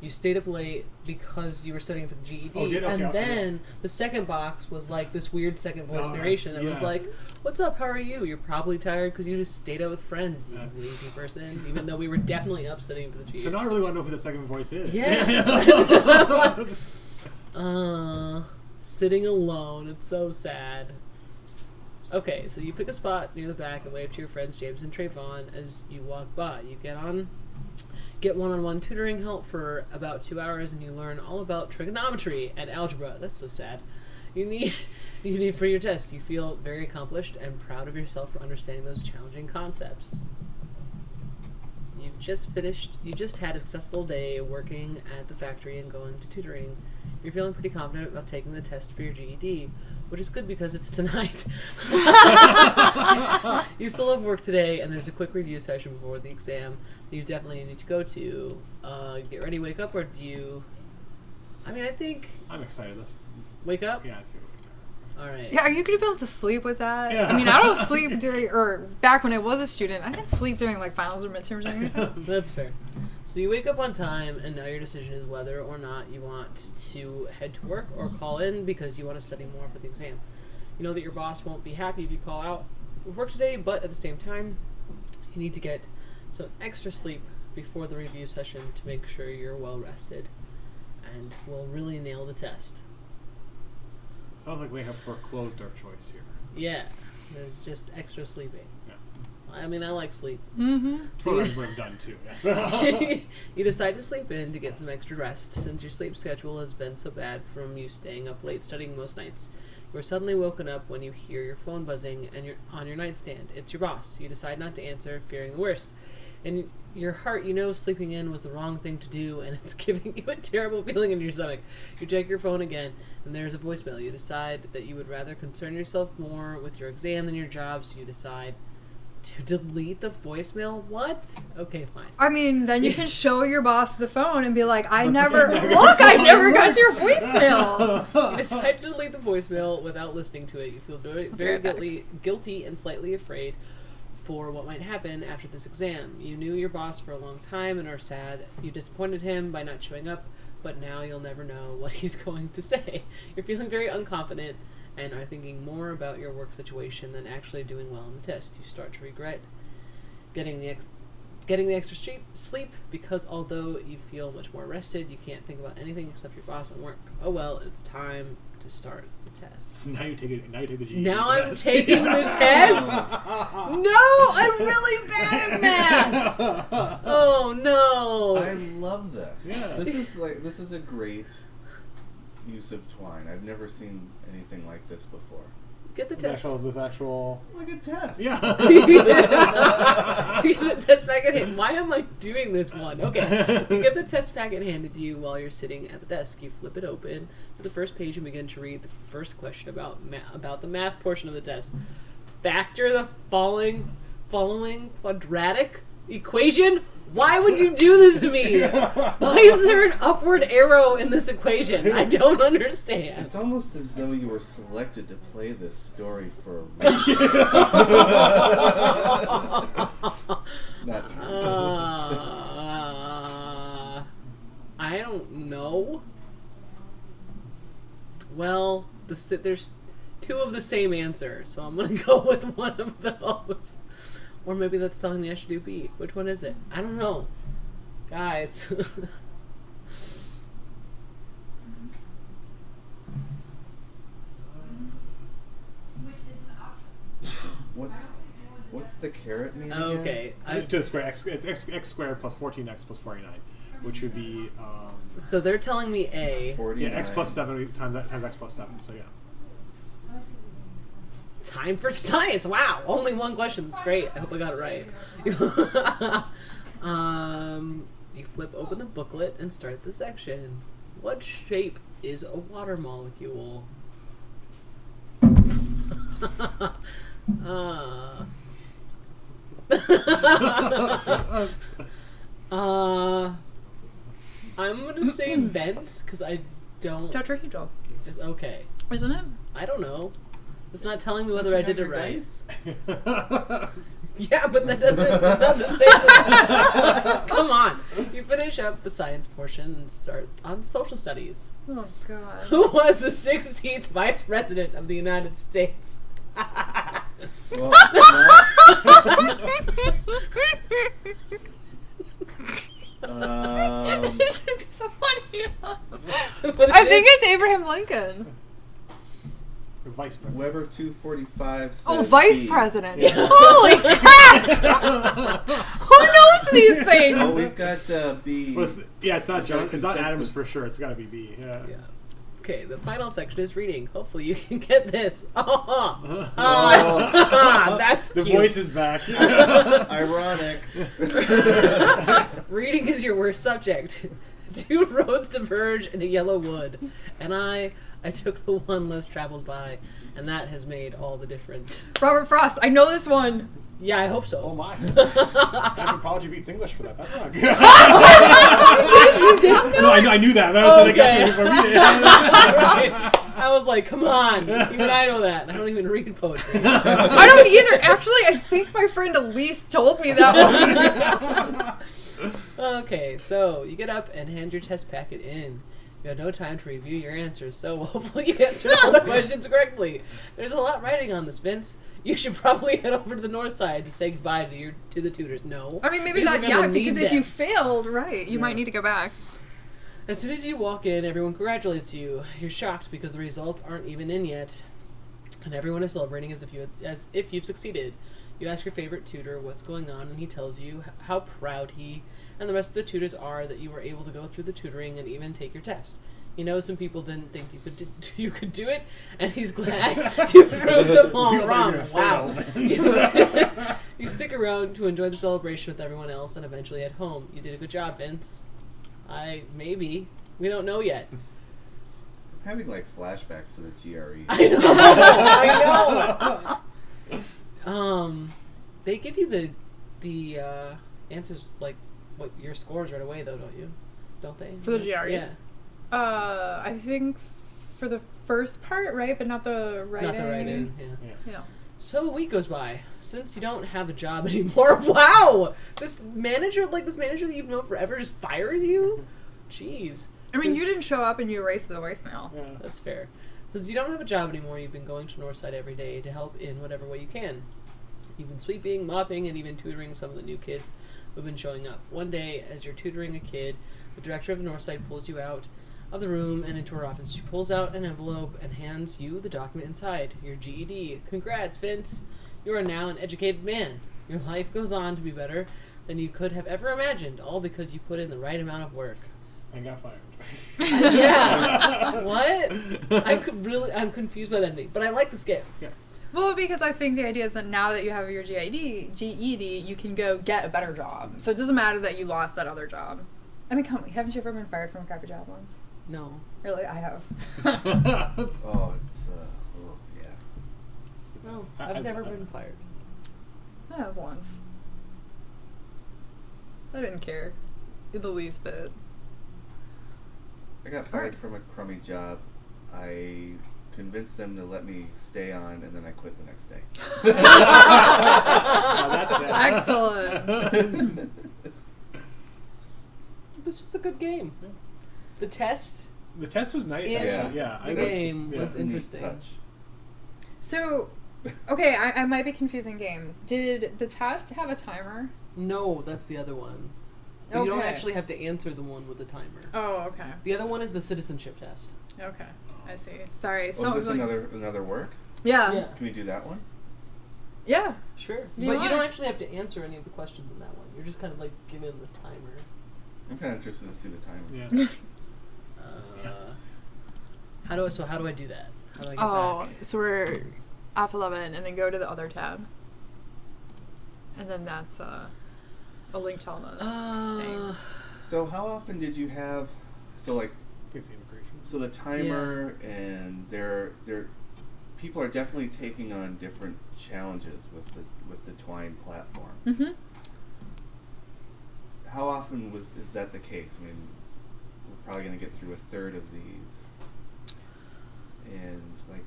you stayed up late because you were studying for the GED. Oh, did? Okay, and okay. then the second box was like this weird second voice Oh, narration yes, that was yeah. like, "What's up? How are you? You're probably tired because you just stayed out with friends, you Yeah. lazy person." Even though we were definitely up studying for the GED. So now I really want to know who the second voice is. Yeah. Sitting alone. It's so sad. Okay, so you pick a spot near the back and wave to your friends James and Trayvon as you walk by. You get one-on-one tutoring help for about 2 hours, and you learn all about trigonometry and algebra. That's so sad. You need for your test. You feel very accomplished and proud of yourself for understanding those challenging concepts. You just had a successful day working at the factory and going to tutoring. You're feeling pretty confident about taking the test for your GED, which is good because it's tonight. You still have work today, and there's a quick review session before the exam that you definitely need to go to. Get ready, wake up, or do you... I mean, I think... I'm excited. Let's. Wake up? Yeah, let's see what we got. All right. Yeah, are you going to be able to sleep with that? Yeah. I mean, I don't sleep back when I was a student, I didn't sleep during like finals or midterms or anything. That's fair. So you wake up on time, and now your decision is whether or not you want to head to work or call in because you want to study more for the exam. You know that your boss won't be happy if you call out of work today, but at the same time, you need to get some extra sleep before the review session to make sure you're well rested and will really nail the test. Sounds like we have foreclosed our choice here. Yeah, there's just extra sleeping. Yeah. I mean, I like sleep. Mm-hmm. That's what I've done too. Yes. You decide to sleep in to get some extra rest. Since your sleep schedule has been so bad from you staying up late studying most nights, you are suddenly woken up when you hear your phone buzzing and you're on your nightstand. It's your boss. You decide not to answer, fearing the worst. In your heart, you know sleeping in was the wrong thing to do, and it's giving you a terrible feeling in your stomach. You check your phone again, and there's a voicemail. You decide that you would rather concern yourself more with your exam than your job, so you decide to delete the voicemail? What? Okay, fine. I mean, then you can show your boss the phone and be like, I never got your voicemail. You decide to delete the voicemail without listening to it. You feel very guilty and slightly afraid for what might happen after this exam. You knew your boss for a long time and are sad you disappointed him by not showing up, but now you'll never know what he's going to say. You're feeling very unconfident and are thinking more about your work situation than actually doing well on the test. You start to regret getting the extra sleep because although you feel much more rested, you can't think about anything except your boss and work. Oh well, it's time to start the test. Now you take the GED Now I'm test. taking the test? No, I'm really bad at math. Oh no. I love this. Yeah. This is a great use of Twine. I've never seen anything like this before. Get the test. This actual. Like a test. Yeah. You get the test packet handed. Why am I doing this one? Okay. You get the test packet handed to you while you're sitting at the desk. You flip it open to the first page and begin to read the first question about the math portion of the test. Factor the following quadratic equation? Why would you do this to me? Why is there an upward arrow in this equation? I don't understand. It's almost as though you were selected to play this story for a reason. Not true. I don't know. Well, there's two of the same answer, so I'm gonna go with one of those. Or maybe that's telling me I should do B. Which one is it? I don't know. Guys. What's the caret mean again? Okay. To the square, it's x squared plus 14x plus 49, which would be. So they're telling me A. 49. Yeah, x plus 7 times x plus 7. So yeah. Time for science. Wow, only one question. That's great. I hope I got it right. You flip open the booklet and start the section. What shape is a water molecule? I'm gonna say bent because I don't. Tetrahedral. It's okay. Isn't it? I don't know. It's not telling me whether I did it right. Dice? Yeah, but that doesn't. It's not the same. Come on. You finish up the science portion and start on social studies. Oh God. Who was the 16th Vice President of the United States? Well, It should be so funny. But I it think is- it's Abraham Lincoln. The vice president. Weber 245 says Oh, Vice B. President. Holy crap! Who knows these things? Oh, we've got B. Well, it's not John. It's not Consensus. Adams for sure. It's got to be B. Yeah. Yeah. Okay, the final section is reading. Hopefully you can get this. Oh. That's The cute. voice is back. Ironic. Reading is your worst subject. 2 roads diverge in a yellow wood, and I took the one less traveled by, and that has made all the difference. Robert Frost. I know this one. Yeah, I hope so. Oh my. Anthropology beats English for that. That's not good. You didn't know? No, I knew that. That was what I got Okay. to for me. Right. I was like, come on. Even I know that. I don't even read poetry. I don't either. Actually, I think my friend Elise told me that one. Okay, so you get up and hand your test packet in. You have no time to review your answers, so hopefully you answered all the questions correctly. There's a lot writing on this, Vince. You should probably head over to the north side to say goodbye to the tutors. No. I mean, maybe Because not we're gonna yet, because need if you them. failed, right, you might need to go back. As soon as you walk in, everyone congratulates you. You're shocked because the results aren't even in yet, and everyone is celebrating as if you've succeeded. You ask your favorite tutor what's going on, and he tells you how proud he and the rest of the tutors are that you were able to go through the tutoring and even take your test. He knows some people didn't think you could do it, and he's glad you proved them all wrong. Wow. You stick around to enjoy the celebration with everyone else and eventually head home. You did a good job, Vince. Maybe. We don't know yet. I'm having like flashbacks to the GRE. I know. They give you the answers, like, what your scores right away, though, don't you? Don't they? For the GRE? Yeah. I think for the first part, right? But not the writing. Not the writing, yeah. Yeah. So a week goes by. Since you don't have a job anymore, wow! This manager that you've known forever just fires you? Jeez. I mean, you didn't show up and you erased the voicemail. Yeah. That's fair. Since you don't have a job anymore, you've been going to Northside every day to help in whatever way you can. You've been sweeping, mopping, and even tutoring some of the new kids who've been showing up. One day, as you're tutoring a kid, the director of the Northside pulls you out of the room and into her office. She pulls out an envelope and hands you the document inside, your GED. Congrats, Vince. You are now an educated man. Your life goes on to be better than you could have ever imagined, all because you put in the right amount of work. And got fired. Yeah. What? I'm confused by that ending, but I like the skip. Yeah. Well, because I think the idea is that now that you have your GED, you can go get a better job. So it doesn't matter that you lost that other job. I mean, come on, haven't you ever been fired from a crappy job once? No. Really, I have. Oh, it's yeah. No, I've never been fired. I have once. I didn't care. In the least bit. I got fired from a crummy job. I convinced them to let me stay on, and then I quit the next day. Oh, that's that. Excellent. This was a good game. The test. The test was nice. Yeah. Actually. Yeah. The game was That's a neat interesting. touch. So, okay, I might be confusing games. Did the test have a timer? No, that's the other one. You don't Okay. actually have to answer the one with the timer. Oh, okay. The other one is the citizenship test. Okay. I see. Sorry. Oh, is this another work? Yeah. Yeah. Can we do that one? Yeah. Sure. Do you But you want? don't actually have to answer any of the questions in that one. You're just kind of like given this timer. I'm kind of interested to see the timer. Yeah. How do I do that? How do I get Oh, back? so we're F11 and then go to the other tab. And then that's a link to all the things. So how often did you have, so like, It's immigration. so the timer and they're people are definitely taking on different challenges with the Twine platform. Mm-hmm. How often is that the case? I mean, we're probably going to get through a third of these. And like,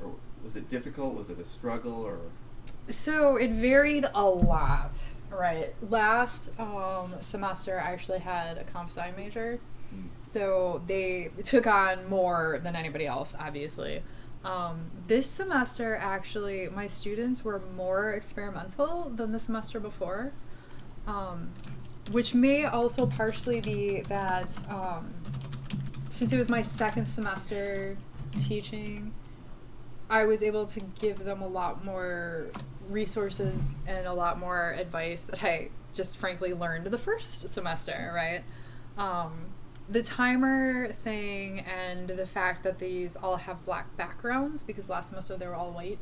or was it difficult? Was it a struggle? Or So it varied a lot, right? Last semester, I actually had a comp sci major, so they took on more than anybody else, obviously. This semester, actually, my students were more experimental than the semester before, which may also partially be that since it was my second semester teaching, I was able to give them a lot more resources and a lot more advice that I just frankly learned the first semester, right? The timer thing and the fact that these all have black backgrounds, because last semester they were all white,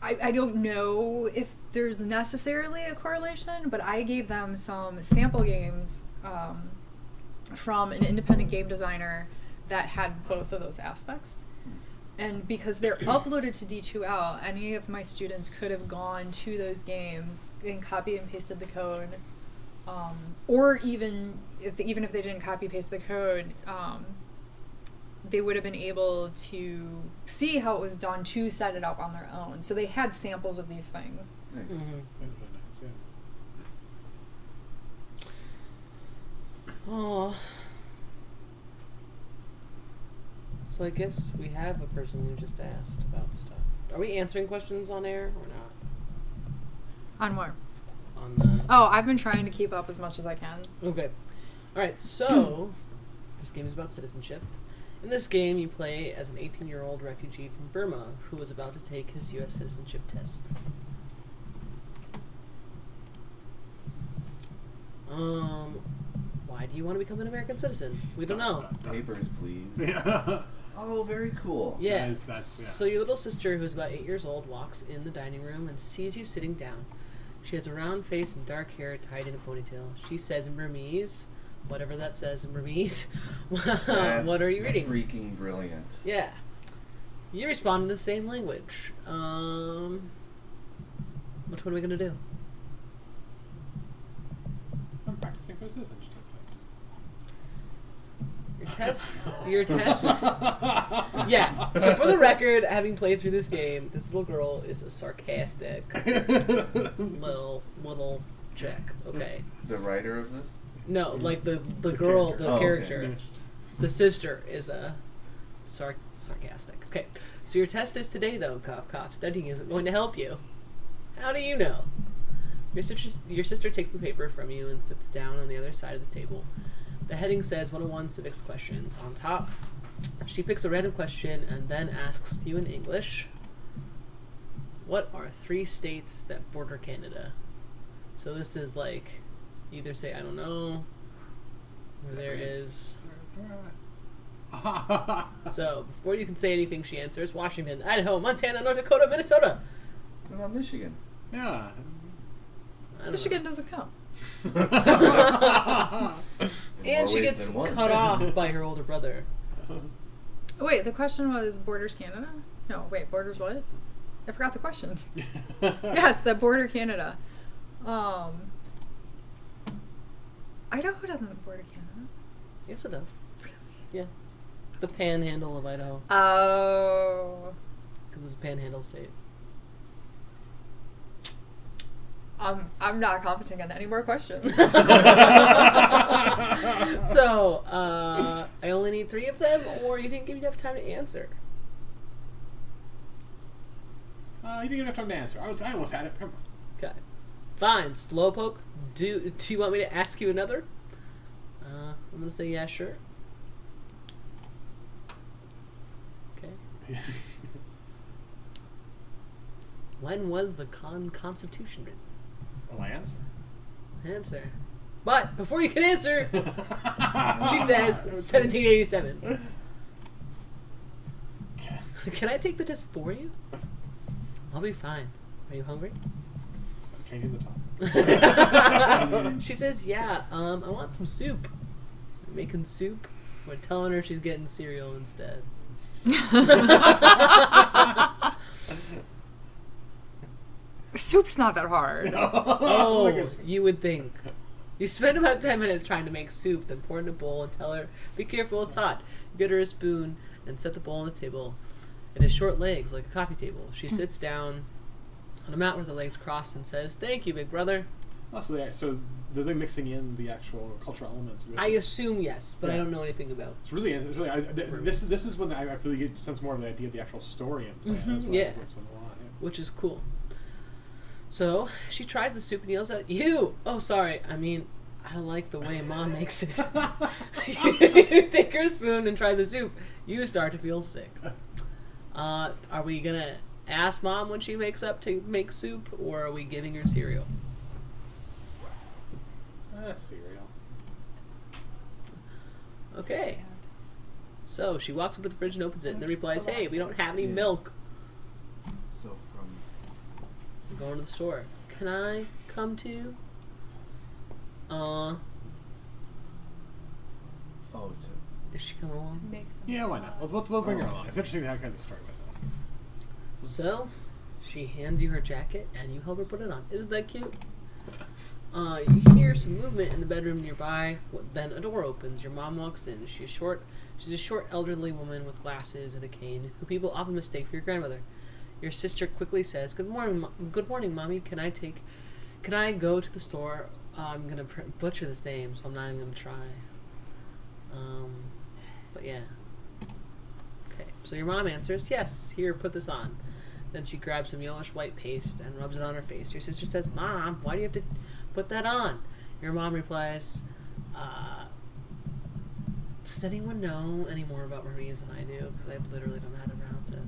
I don't know if there's necessarily a correlation, but I gave them some sample games from an independent game designer that had both of those aspects. And because they're uploaded to D2L, any of my students could have gone to those games and copy and pasted the code, or even if they didn't copy paste the code, they would have been able to see how it was done to set it up on their own. So they had samples of these things. nice. That's really nice, yeah. Oh. So I guess we have a person who just asked about stuff. Are we answering questions on air or not? On what? On the Oh, I've been trying to keep up as much as I can. Okay. Alright, so this game is about citizenship. In this game, you play as an 18-year-old refugee from Burma who is about to take his U.S. citizenship test. Why do you want to become an American citizen? We don't know. Papers, please. Yeah. Oh, very cool. Yeah. That's- yeah. So your little sister, who is about 8 years old, walks in the dining room and sees you sitting down. She has a round face and dark hair tied in a ponytail. She says in Burmese, whatever that says in Burmese, That's what are you reading? Freaking brilliant. Yeah. You respond in the same language. Which one are we going to do? I'm practicing for citizenship. Your test. Yeah. So for the record, having played through this game, this little girl is a sarcastic little chick. Okay. The writer of this? No, like the girl, character. the Oh, okay. character. The sister is a sarcastic. Okay. So your test is today, though. Cough, cough. Studying isn't going to help you. How do you know? Your sister takes the paper from you and sits down on the other side of the table. The heading says 101 Civics Questions. On top, she picks a random question and then asks you in English, what are 3 states that border Canada? So this is like, you either say, I don't know, or there is... So, before you can say anything, she answers, Washington, Idaho, Montana, North Dakota, Minnesota. What about Michigan? Yeah. I don't Michigan doesn't count. In And more she ways gets than one. cut off by her older brother. Wait, the question was borders Canada? No, wait, borders what? I forgot the question. Yes, the border Canada. Idaho doesn't border Canada. Yes, it does. Yeah. The panhandle of Idaho. Oh. Because it's a panhandle state. I'm not commenting on any more questions. So, I only need 3 of them, or you didn't give me enough time to answer. You didn't have time to answer. I almost had it. Never mind. Okay. Fine. Slowpoke, do you want me to ask you another? I'm going to say yeah, sure. Okay. When was the Constitution written? Well, I answer. Answer. But before you can answer, she says 1787. Can I take the test for you? I'll be fine. Are you hungry? I'm changing the topic. She says, yeah, I want some soup. Making soup? We're telling her she's getting cereal instead. Soup's not that hard. Oh, Look at- you would think. You spend about 10 minutes trying to make soup, then pour it in a bowl and tell her, be careful, it's hot. You get her a spoon and set the bowl on the table. It has short legs, like a coffee table. She sits down on a mat with her legs crossed and says, thank you, big brother. Oh, so they're they mixing in the actual cultural elements. With I assume yes, but I Yeah. don't know anything about. It's really this is when I really get a sense more of the idea of the actual story in play. That's what Yeah. That's what I want. Yeah. Which is cool. So she tries the soup and yells out, "You! Oh, sorry. I mean, I like the way Mom makes it." You take her spoon and try the soup. You start to feel sick. Are we gonna ask Mom when she wakes up to make soup, or are we giving her cereal? Cereal. Okay. So she walks up to the fridge and opens it, and then replies, "Hey, we don't have any milk. So from I'm going to the store. Can I come too?" Is she coming along? Yeah, why not? We'll bring her along. It's interesting to have kind of story with us. So, she hands you her jacket, and you help her put it on. Isn't that cute? You hear some movement in the bedroom nearby. Then a door opens. Your mom walks in. She's a short, elderly woman with glasses and a cane, who people often mistake for your grandmother. Your sister quickly says, "Good morning, Mommy. Can I go to the store? I'm gonna butcher this name, so I'm not even gonna try. But yeah." Okay, so your mom answers, "Yes, here, put this on." Then she grabs some yellowish white paste and rubs it on her face. Your sister says, "Mom, why do you have to put that on?" Your mom replies, "Does anyone know any more about Burmese than I do? Because I literally don't know how to pronounce it."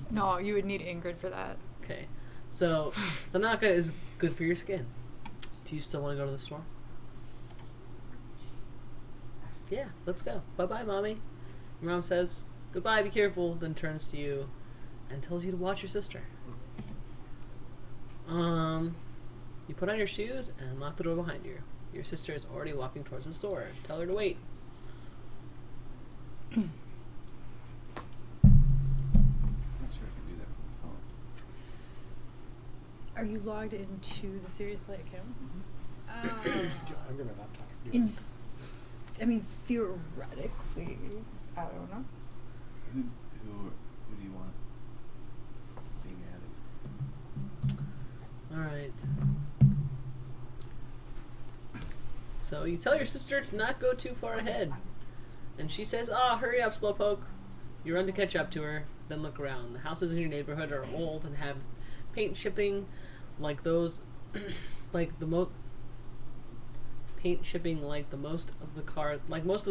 No, you would need Ingrid for that. Okay, so the Naka is good for your skin. Do you still want to go to the store? Yeah, let's go. Bye-bye, Mommy. Your mom says, "Goodbye, be careful," then turns to you and tells you to watch your sister. You put on your shoes and lock the door behind you. Your sister is already walking towards the store. Tell her to wait. I'm not sure I can do that from the phone. Are you logged into the Serious Play account? I'm gonna laptop. I mean, theoretically, I don't know. Who do you want being added? Alright. So you tell your sister to not go too far ahead. And she says, hurry up, Slowpoke. You run to catch up to her, then look around. The houses in your neighborhood are old and have paint shipping like most of the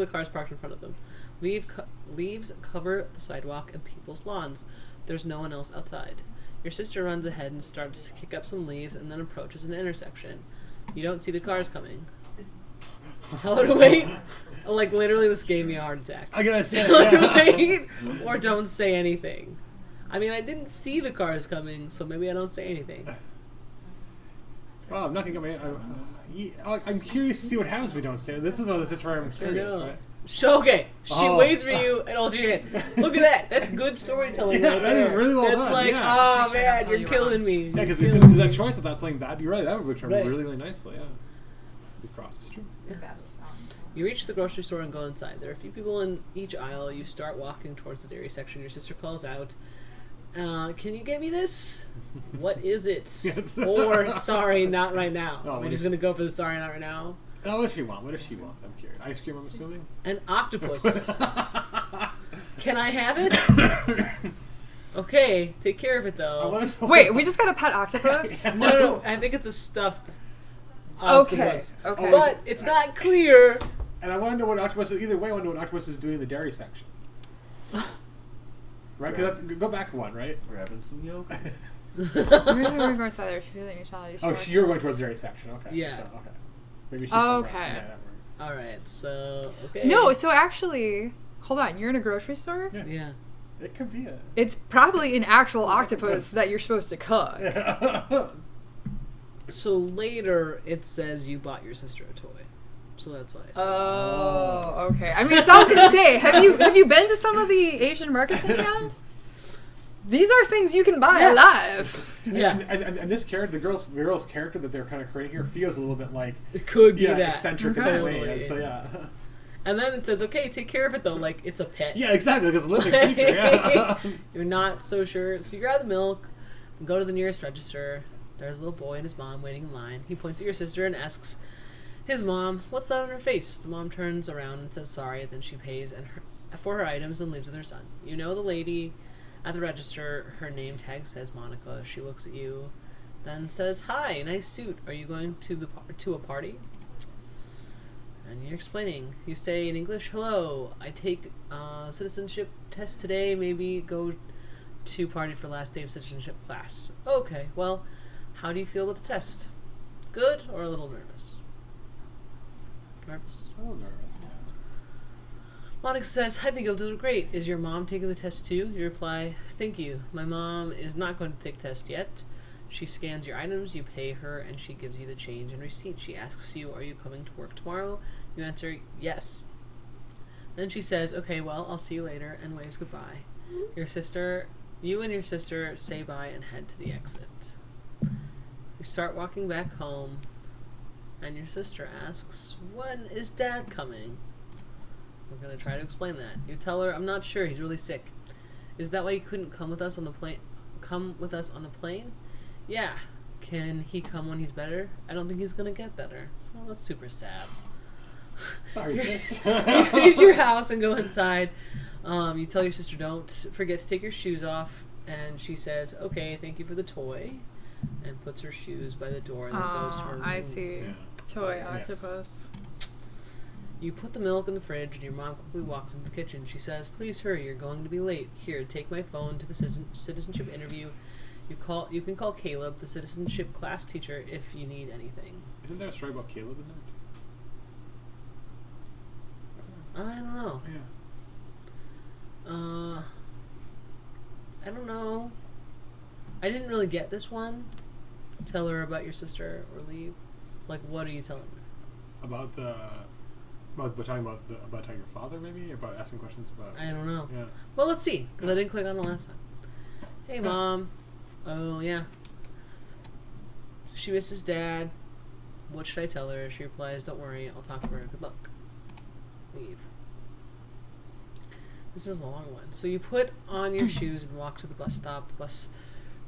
cars parked in front of them. Leaves cover the sidewalk and people's lawns. There's no one else outside. Your sister runs ahead and starts to kick up some leaves and then approaches an intersection. You don't see the cars coming. Tell her to wait. Like, literally, this gave me a heart attack. I gotta say, Tell her to wait, or don't say anything. I mean, I didn't see the cars coming, so maybe I don't say anything. Well, I'm not gonna get I'm curious to see what happens if we don't say it. This is one of the situations where I'm curious, know. right? Okay, she Oh. waits for you and holds your hand. Look at that. That's good storytelling. Yeah, right that is there. really well That's done, like, yeah. oh Just make sure I man, don't you're tell you killing wrong. me. Yeah, because You're killing that me. choice of that something bad, you're right, that would return Right. really, really nicely, yeah. We cross the street. You reach the grocery store and go inside. There are a few people in each aisle. You start walking towards the dairy section. Your sister calls out, "Can you get me this?" What is it? Yes. Or, "Sorry, not right now." Oh, We're what just is- going to go for the "sorry, not right now." Oh, what does she want? What does she want? I'm curious. Ice cream, I'm assuming? An octopus. Can I have it? Okay, take care of it though. Wait, we just got a pet octopus? No, I think it's a stuffed Okay, octopus. okay. But it's not clear. And I want to know what octopus is. Either way, I want to know what octopus is doing in the dairy section. Right? Because go back one, right? Grabbing some yogurt. We're going to go there. She feels like a child. Oh, you're going towards the dairy section. Okay. Yeah. So, okay. Maybe she's Oh, somewhere. okay. Yeah, that works. Alright, so okay. No, so actually, hold on. You're in a grocery store? Yeah. Yeah. It could be It's probably an actual octopus that you're supposed to cook. So later it says you bought your sister a toy. So that's why I said Oh, okay. I mean, so I was gonna say, have you been to some of the Asian markets in town? These are things you can buy alive. Yeah. And this character, the girl's character that they're kind of creating here feels a little bit like it could be that. eccentric in that way. Totally. So yeah. And then it says, okay, take care of it though, like it's a pet. Yeah, exactly. Like it's a living creature. Yeah. You're not so sure. So you grab the milk, go to the nearest register. There's a little boy and his mom waiting in line. He points at your sister and asks his mom, what's that on her face? The mom turns around and says sorry. Then she pays for her items and leaves with her son. You know the lady at the register. Her name tag says Monica. She looks at you, then says, hi, nice suit. Are you going to a party? And you're explaining. You say in English, hello, I take citizenship test today. Maybe go to party for last day of citizenship class. Okay, well, how do you feel about the test? Good or a little nervous? Nervous? A little nervous, yeah. Monica says, I think you'll do great. Is your mom taking the test too? You reply, thank you. My mom is not going to take the test yet. She scans your items, you pay her, and she gives you the change and receipt. She asks you, are you coming to work tomorrow? You answer, yes. Then she says, okay, well, I'll see you later, and waves goodbye. You and your sister say bye and head to the exit. You start walking back home, and your sister asks, when is Dad coming? We're going to try to explain that. You tell her, I'm not sure, he's really sick. Is that why he couldn't come with us on the plane? Yeah. Can he come when he's better? I don't think he's going to get better. So that's super sad. Sorry, sis. You reach your house and go inside. You tell your sister, don't forget to take your shoes off. And she says, okay, thank you for the toy. And puts her shoes by the door and then goes to her room. I see. Yeah. Toy octopus. You put the milk in the fridge and your mom quickly walks into the kitchen. She says, please hurry, you're going to be late. Here, take my phone to the citizenship interview. You can call Caleb, the citizenship class teacher, if you need anything. Isn't there a story about Caleb in there? I don't know. Yeah. I don't know. I didn't really get this one. Tell her about your sister or leave. Like, what are you telling her? About talking about your father, maybe? About asking questions about... I don't know. Yeah. Well, let's see, because I didn't click on the last time. Hey, Mom. Oh, yeah. She misses Dad. What should I tell her? She replies, don't worry, I'll talk to her. Good luck. Leave. This is a long one. So you put on your shoes and walk to the bus stop. The bus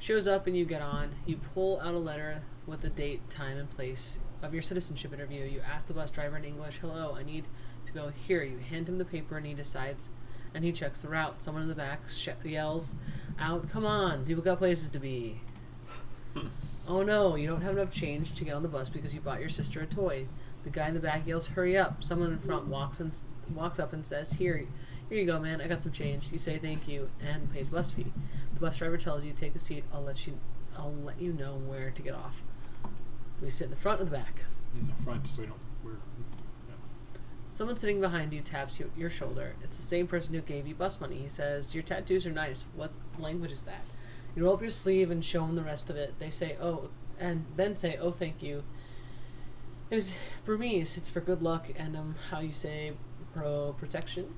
shows up and you get on. You pull out a letter with the date, time, and place of your citizenship interview. You ask the bus driver in English, hello, I need to go here. You hand him the paper and he decides, and he checks the route. Someone in the back yells out, come on, people got places to be. Oh no, you don't have enough change to get on the bus because you bought your sister a toy. The guy in the back yells, hurry up. Someone in front walks up and says, here you go, man, I got some change. You say thank you and pay the bus fee. The bus driver tells you, take a seat, I'll let you know where to get off. We sit in the front or the back? In the front, so we don't... Someone sitting behind you taps your shoulder. It's the same person who gave you bus money. He says, your tattoos are nice. What language is that? You roll up your sleeve and show them the rest of it. They say, oh, and then say, oh, thank you. It is Burmese. It's for good luck and how you say protection.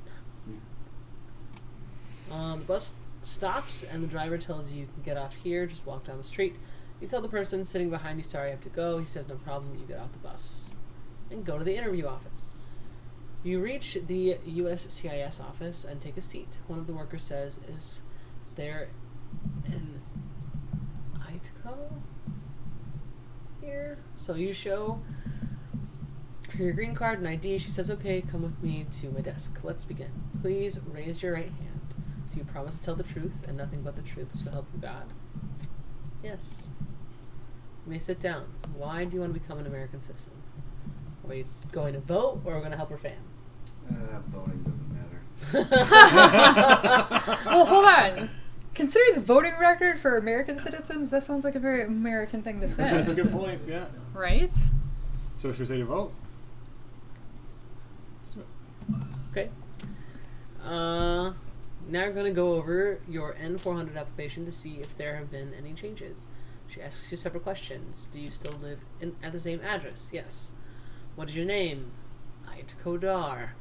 The bus stops and the driver tells you can get off here. Just walk down the street. You tell the person sitting behind you, sorry, I have to go. He says, no problem. You get off the bus and go to the interview office. You reach the USCIS office and take a seat. One of the workers says, is there an ITCO here? So you show her your green card and ID. She says, okay, come with me to my desk. Let's begin. Please raise your right hand. Do you promise to tell the truth and nothing but the truth, so help you God? Yes. You may sit down. Why do you want to become an American citizen? Are we going to vote or are we going to help our fam? Voting doesn't matter. Well, hold on. Considering the voting record for American citizens, that sounds like a very American thing to say. That's a good point, yeah. Right? So should we say to vote? Let's do it. Okay. Now we're going to go over your N400 application to see if there have been any changes. She asks you several questions. Do you still live at the same address? Yes. What is your name? Ait Kodar.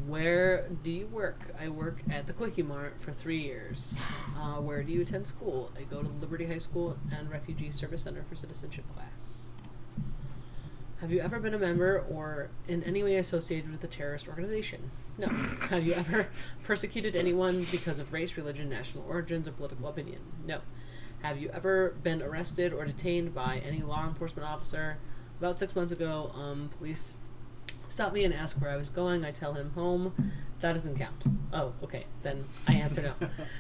Where do you work? I work at the Quickie Mart for 3 years. Where do you attend school? I go to Liberty High School and Refugee Service Center for Citizenship class. Have you ever been a member or in any way associated with a terrorist organization? No. Have you ever persecuted anyone because of race, religion, national origins, or political opinion? No. Have you ever been arrested or detained by any law enforcement officer? About 6 months ago, police stopped me and asked where I was going. I tell him home. That doesn't count. Oh, okay. Then I answer no.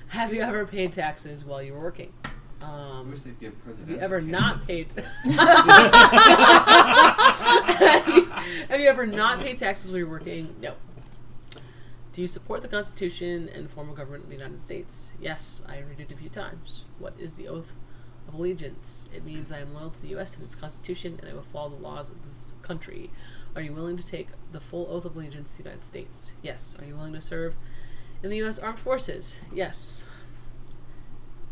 Have you ever paid taxes while you were working? I wish they'd give Have presidential you ever not paid? candidates Have you ever not paid taxes while you're working? No. Do you support the Constitution and form of government of the United States? Yes, I read it a few times. What is the oath of allegiance? It means I am loyal to the U.S. and its Constitution, and I will follow the laws of this country. Are you willing to take the full oath of allegiance to the United States? Yes. Are you willing to serve in the U.S. Armed Forces? Yes.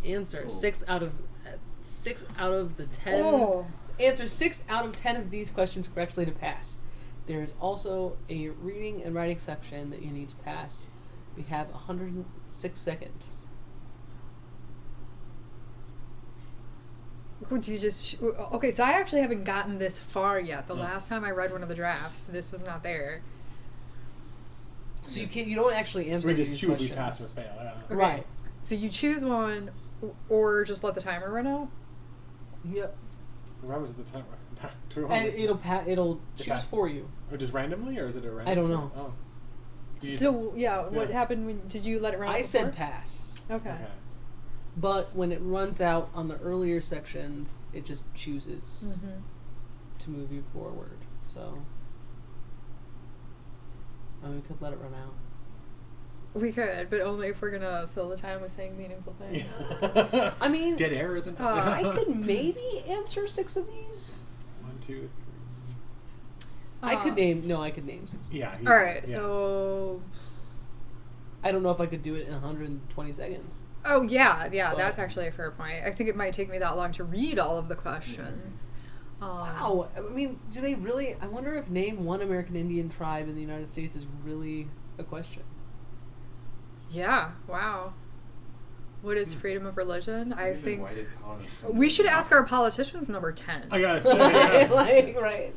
Answer: 6 out of the 10. Oh. Answer 6 out of 10 of these questions correctly to pass. There's also a reading and writing section that you need to pass. We have 106 seconds. Would you just... Okay, so I actually haven't gotten this far yet. The last time I read one of the drafts, this was not there. So you don't actually answer So we just these choose questions. we pass or fail. Yeah. Okay. Right. So you choose one, or just let the timer run out? Yep. What was the time? And it'll choose pass. for you. Or just randomly, or is it a random? I don't know. Oh. Do you- So, yeah, what Yeah. happened when... Did you let it run out I before? said pass. Okay. Okay. But when it runs out on the earlier sections, it just chooses Mm-hmm. to move you forward. So, we could let it run out. We could, but only if we're going to fill the time with saying meaningful things. Yeah. I mean, Dead air isn't. I could maybe answer 6 of these. 1, 2, 3. I could name 6. Yeah. All right, so... I don't know if I could do it in 120 seconds. Oh, yeah, But- that's actually a fair point. I think it might take me that long to read all of the questions. Wow. I mean, do they really... I wonder if name one American Indian tribe in the United States is really a question. Yeah, wow. What is freedom of religion? I Even think... why did colonists come We to should the ask our politicians number 10. I gotta say, yeah. Like, right.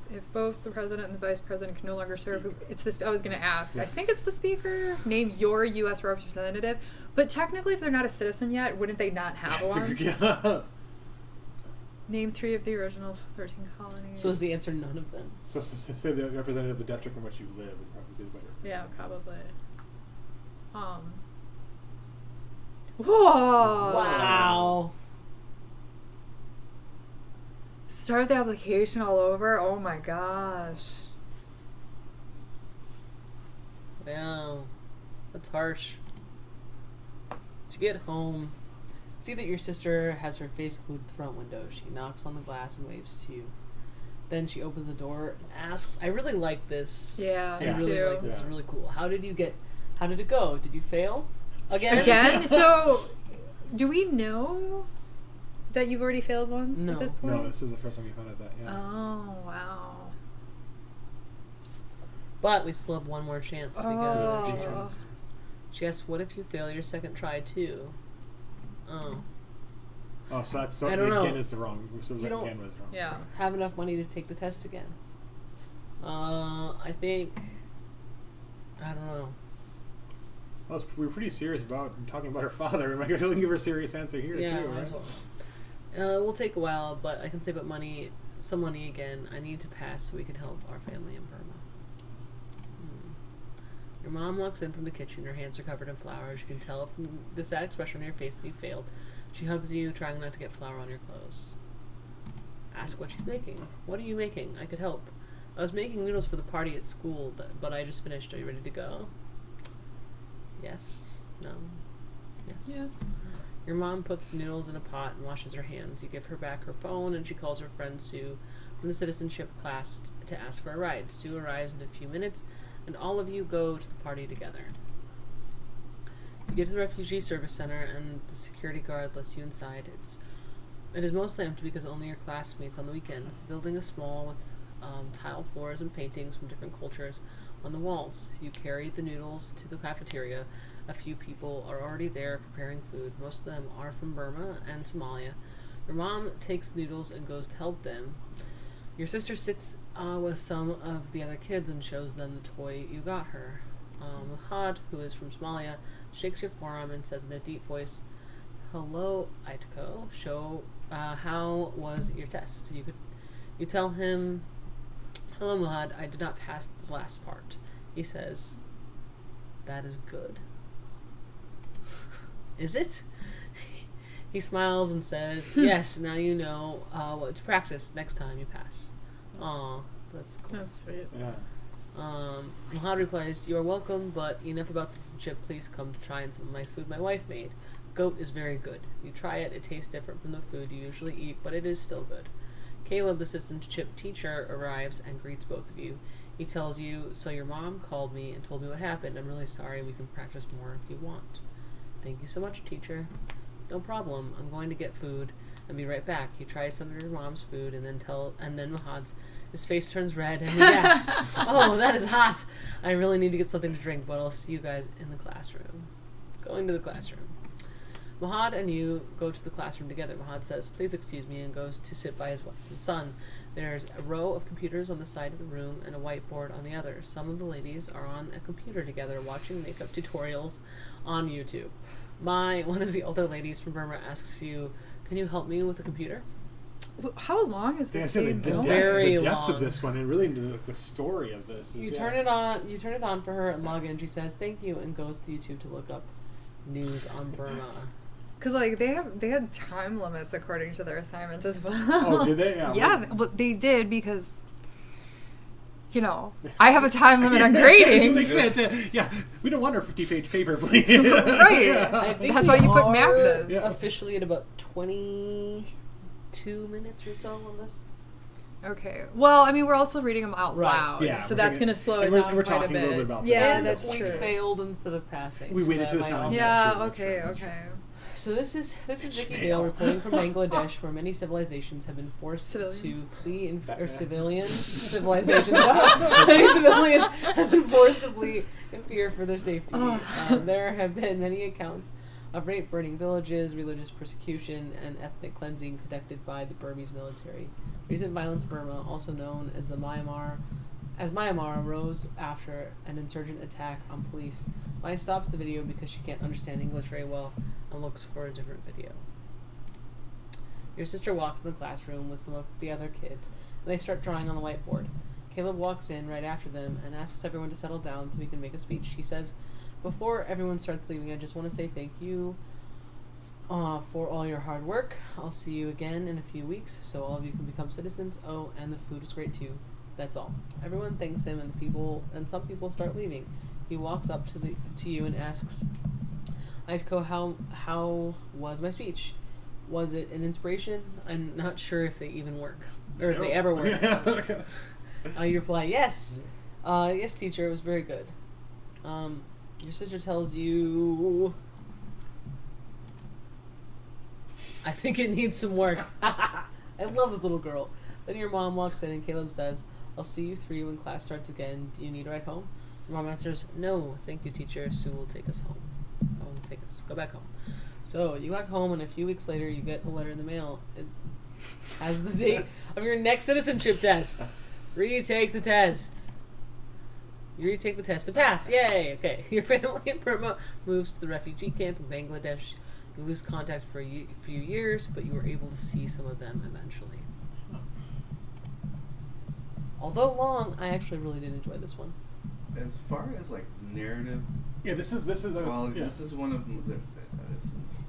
If both the president and the vice president can no longer serve, it's this. I was going to ask. I think it's the speaker. Name your U.S. representative. But technically, if they're not a citizen yet, wouldn't they not have one? Yeah. Name 3 of the original 13 colonies. So is the answer none of them? So say the representative of the district in which you live would probably be better. Yeah, probably. Whoa! Wow. Start the application all over? Oh my gosh. Wow. That's harsh. So you get home, see that your sister has her face glued to the front window. She knocks on the glass and waves to you. Then she opens the door and asks, I really like this. Yeah, I me really too. like this. It's Yeah. really cool. How did it go? Did you fail? Again? Again? So, do we know that you've already failed once No. at this point? No, this is the first time you found out that. Yeah. Oh, wow. But we still have one more chance Oh. because she asks, what if you fail your second try too? Oh. Oh, so that's I don't know. again is the wrong. So You don't- again was wrong. Yeah. Have enough money to take the test again. I think... I don't know. Well, we were pretty serious about talking about her father. I guess we can give her a serious answer here Yeah, too, might right? as well. We'll take a while, but I can save up some money again. I need to pass so we can help our family in Burma. Your mom walks in from the kitchen. Her hands are covered in flowers. You can tell from the sad expression on your face that you failed. She hugs you, trying not to get flour on your clothes. Ask what she's making. What are you making? I could help. I was making noodles for the party at school, but I just finished. Are you ready to go? Yes. No. Yes. Yes. Your mom puts the noodles in a pot and washes her hands. You give her back her phone, and she calls her friend Sue from the citizenship class to ask for a ride. Sue arrives in a few minutes, and all of you go to the party together. You get to the Refugee Service Center, and the security guard lets you inside. It is mostly empty because only your classmates on the weekends. The building is small with tile floors and paintings from different cultures on the walls. You carry the noodles to the cafeteria. A few people are already there preparing food. Most of them are from Burma and Somalia. Your mom takes noodles and goes to help them. Your sister sits with some of the other kids and shows them the toy you got her. Muhad, who is from Somalia, shakes your forearm and says in a deep voice, "Hello, Aitko. How was your test?" You tell him, "Hello, Muhad. I did not pass the last part." He says, "That is good." Is it? He smiles and says, "Yes, now you know what to practice next time you pass." Aw, that's cool. That's sweet. Yeah. Muhad replies, "You are welcome, but enough about citizenship. Please come to try some of my food my wife made. Goat is very good. You try it. It tastes different from the food you usually eat, but it is still good." Caleb, the citizenship teacher, arrives and greets both of you. He tells you, "So your mom called me and told me what happened. I'm really sorry. We can practice more if you want." "Thank you so much, teacher." "No problem. I'm going to get food and be right back." He tries some of your mom's food and then Muhad's. His face turns red and he gasps, "Oh, that is hot. I really need to get something to drink, but I'll see you guys in the classroom." Going to the classroom. Muhad and you go to the classroom together. Muhad says, "Please excuse me," and goes to sit by his wife and son. There's a row of computers on the side of the room and a whiteboard on the other. Some of the ladies are on a computer together watching makeup tutorials on YouTube. One of the older ladies from Burma asks you, "Can you help me with the computer?" How long is Yeah, I this said game the going? Very depth long. of this one, and really the story of this. Is, You turn it on for her and log in. She says thank you and goes to YouTube to look up news on Burma. Because like they had time limits according to their assignments as well. Oh, did they? Yeah. Yeah, but they did because, you know, I have a time limit on grading. Makes sense. Yeah, we don't want our 50-page paper, please. Right. Yeah. I think That's we why you put are maxes. Yeah. officially at about 22 minutes or so on this. Okay. Well, I mean, we're also reading them out Right. loud, Yeah, so we're that's taking- going to slow it and we're- down we're quite a talking a little bit. bit about this. Yeah, And that's we true. failed instead of passing. We so waited that to the might time. help. Yeah. That's true, Okay. that's true. Okay. So this is Vicky fail. Dale reporting from Bangladesh, where many civilizations have been forced Civilians. to flee in Batman. or civilizations. Many civilians have been forced to flee in fear for their safety. There have been many accounts of rape, burning villages, religious persecution, and ethnic cleansing conducted by the Burmese military. Recent violence in Burma, also known as Myanmar, arose after an insurgent attack on police. Maya stops the video because she can't understand English very well and looks for a different video. Your sister walks in the classroom with some of the other kids, and they start drawing on the whiteboard. Caleb walks in right after them and asks everyone to settle down so he can make a speech. He says, "Before everyone starts leaving, I just want to say thank you for all your hard work. I'll see you again in a few weeks, so all of you can become citizens. Oh, and the food was great too. That's all." Everyone thanks him, and some people start leaving. He walks up to you and asks, "Aitko, how was my speech? Was it an inspiration? I'm not sure if they even work, or if they ever work." You reply, "Yes. Yes, teacher, it was very good." Your sister tells you, "I think it needs some work." I love this little girl. Then your mom walks in and Caleb says, "I'll see you 3 when class starts again. Do you need a ride home?" Your mom answers, "No, thank you, teacher. Sue will take us home. Go back home." So you walk home, and a few weeks later, you get a letter in the mail. It has the date of your next citizenship test. Retake the test. You retake the test and pass. Yay! Okay. Your family in Burma moves to the refugee camp in Bangladesh. You lose contact for a few years, but you were able to see some of them eventually. Although long, I actually really did enjoy this one. As far as like narrative, Yeah, this is well, yeah. this is one of this is.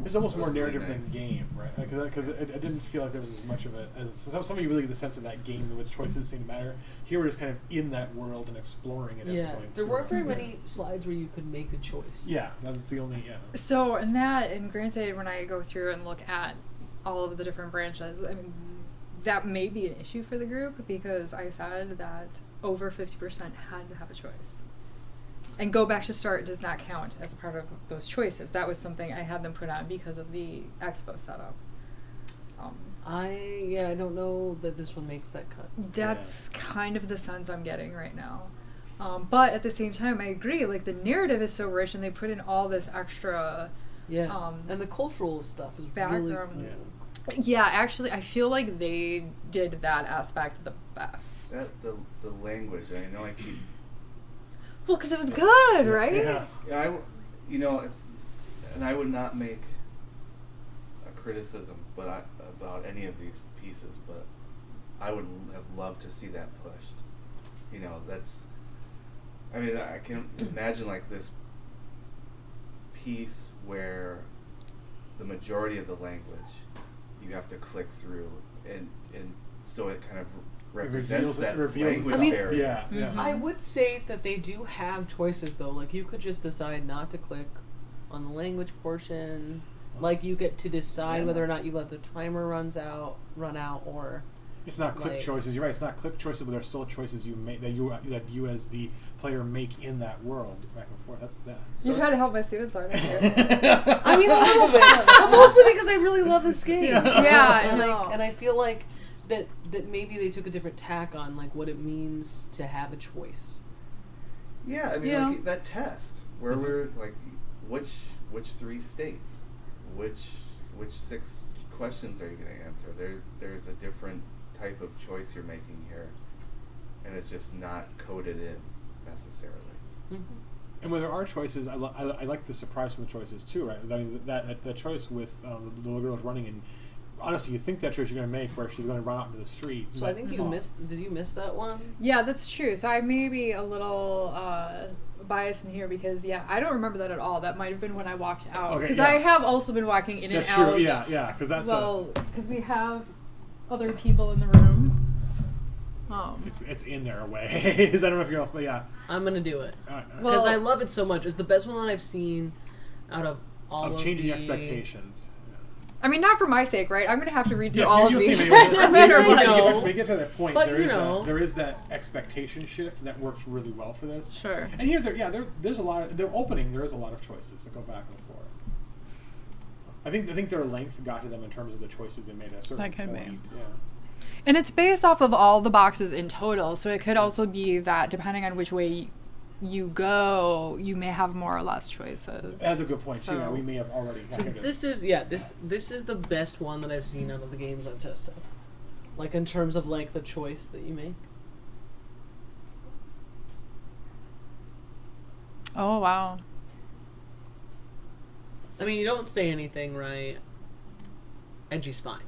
It's almost That more was really narrative nice. than game, right? Because I didn't feel like there was as much of it as some of you really get the sense of that game which choices seem to matter. Here we're just kind of in that world and exploring it. As we're going There through weren't it. very many slides where you could make a choice. Yeah, that's the only So, and granted, when I go through and look at all of the different branches, I mean, that may be an issue for the group because I said that over 50% had to have a choice. and go back to start does not count as part of those choices. That was something I had them put on because of the Expo setup. I don't know that this one makes that cut. That's kind of the sense I'm getting right now. But at the same time, I agree. Like, the narrative is so rich, and they put in all this extra And the cultural stuff is background. really cool. Yeah, actually, I feel like they did that aspect the best. The language. I know I keep. Well, because it was good, right? Yeah. And I would not make a criticism, about any of these pieces, but I would have loved to see that pushed. I can imagine like this piece where the majority of the language you have to click through, and so it kind of represents that language barrier. Mm-hmm. I would say that they do have choices though. Like you could just decide not to click on the language portion. Like you get to decide whether or not you let the timer run out, or It's not click choices. You're right. It's not click choices, but there's still choices you make that you as the player make in that world back and forth. That's that. You try to help my students, aren't you? I mean, a little bit, but mostly because I really love this game. Yeah, and I feel like that maybe they took a different tack on like what it means to have a choice. Yeah, I mean, like that test where we're like, which 3 states, which 6 questions are you going to answer? There's a different type of choice you're making here, and it's just not coded in necessarily. Mm-hmm. And when there are choices, I like the surprise from the choices too, right? I mean, that choice with the little girl's running, and honestly, you think that choice you're going to make where she's going to run out into the street. So I think you missed. Did you miss that one? Yeah, that's true. So I may be a little biased in here because, I don't remember that at all. That might have been when I walked out. Because I have also been walking in and out. That's true, yeah, because that's because we have other people in the room. It's in there a way. I don't know if you're all, I'm going to do it. Well, Because I love it so much. It's the best one that I've seen out of all of changing expectations. I mean, not for my sake, right? I'm going to have to read through Yes, all of you'll these see no matter what. When you get to that point, But, there is that expectation shift that works really well for this. Sure. And here, there's a lot. There is a lot of choices that go back and forth. I think their length got to them in terms of the choices they made at a certain That could be. point. Yeah. And it's based off of all the boxes in total, so it could also be that depending on which way you go, you may have more or less choices. That's a good point too. So- Yeah, we may have already. So this is this is the best one that I've seen out of the games I've tested. Like in terms of like the choice that you make. Oh, wow. I mean, you don't say anything, right? And she's fine.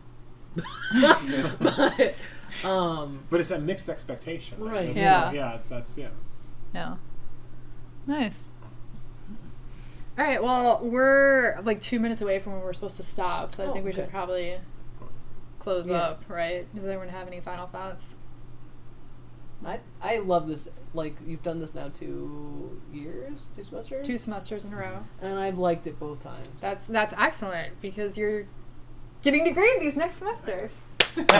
But it's a mixed expectation. Like, Right. Yeah. That's. Yeah. Nice. All right, well, we're like 2 minutes away from when we're supposed to stop, so I think we should probably close up, right? Does anyone have any final thoughts? I love this. Like, you've done this now 2 years? 2 semesters? 2 semesters in a row. And I've liked it both times. That's excellent, because you're getting to grade these next semester. Leah's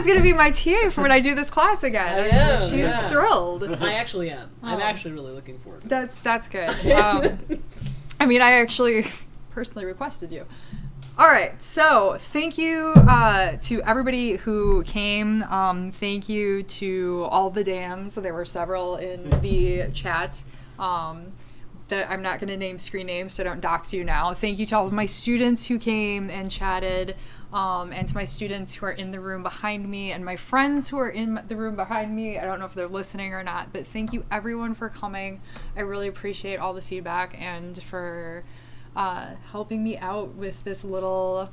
going to be my TA for when I do this class again. I am, She's thrilled. I actually am. I'm Oh. actually really looking forward to it. That's good. I mean, I actually personally requested you. All right, so thank you to everybody who came. Thank you to all the Dans. There were several in the chat. That I'm not going to name screen names, so don't dox you now. Thank you to all of my students who came and chatted, and to my students who are in the room behind me, and my friends who are in the room behind me. I don't know if they're listening or not, but thank you everyone for coming. I really appreciate all the feedback and for helping me out with this little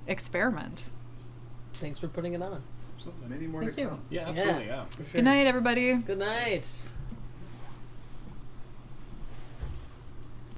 experiment. Thanks for putting it on. Absolutely. Many more Thank to you. come. Yeah, absolutely. Yeah. For sure. Good night, everybody. Good night.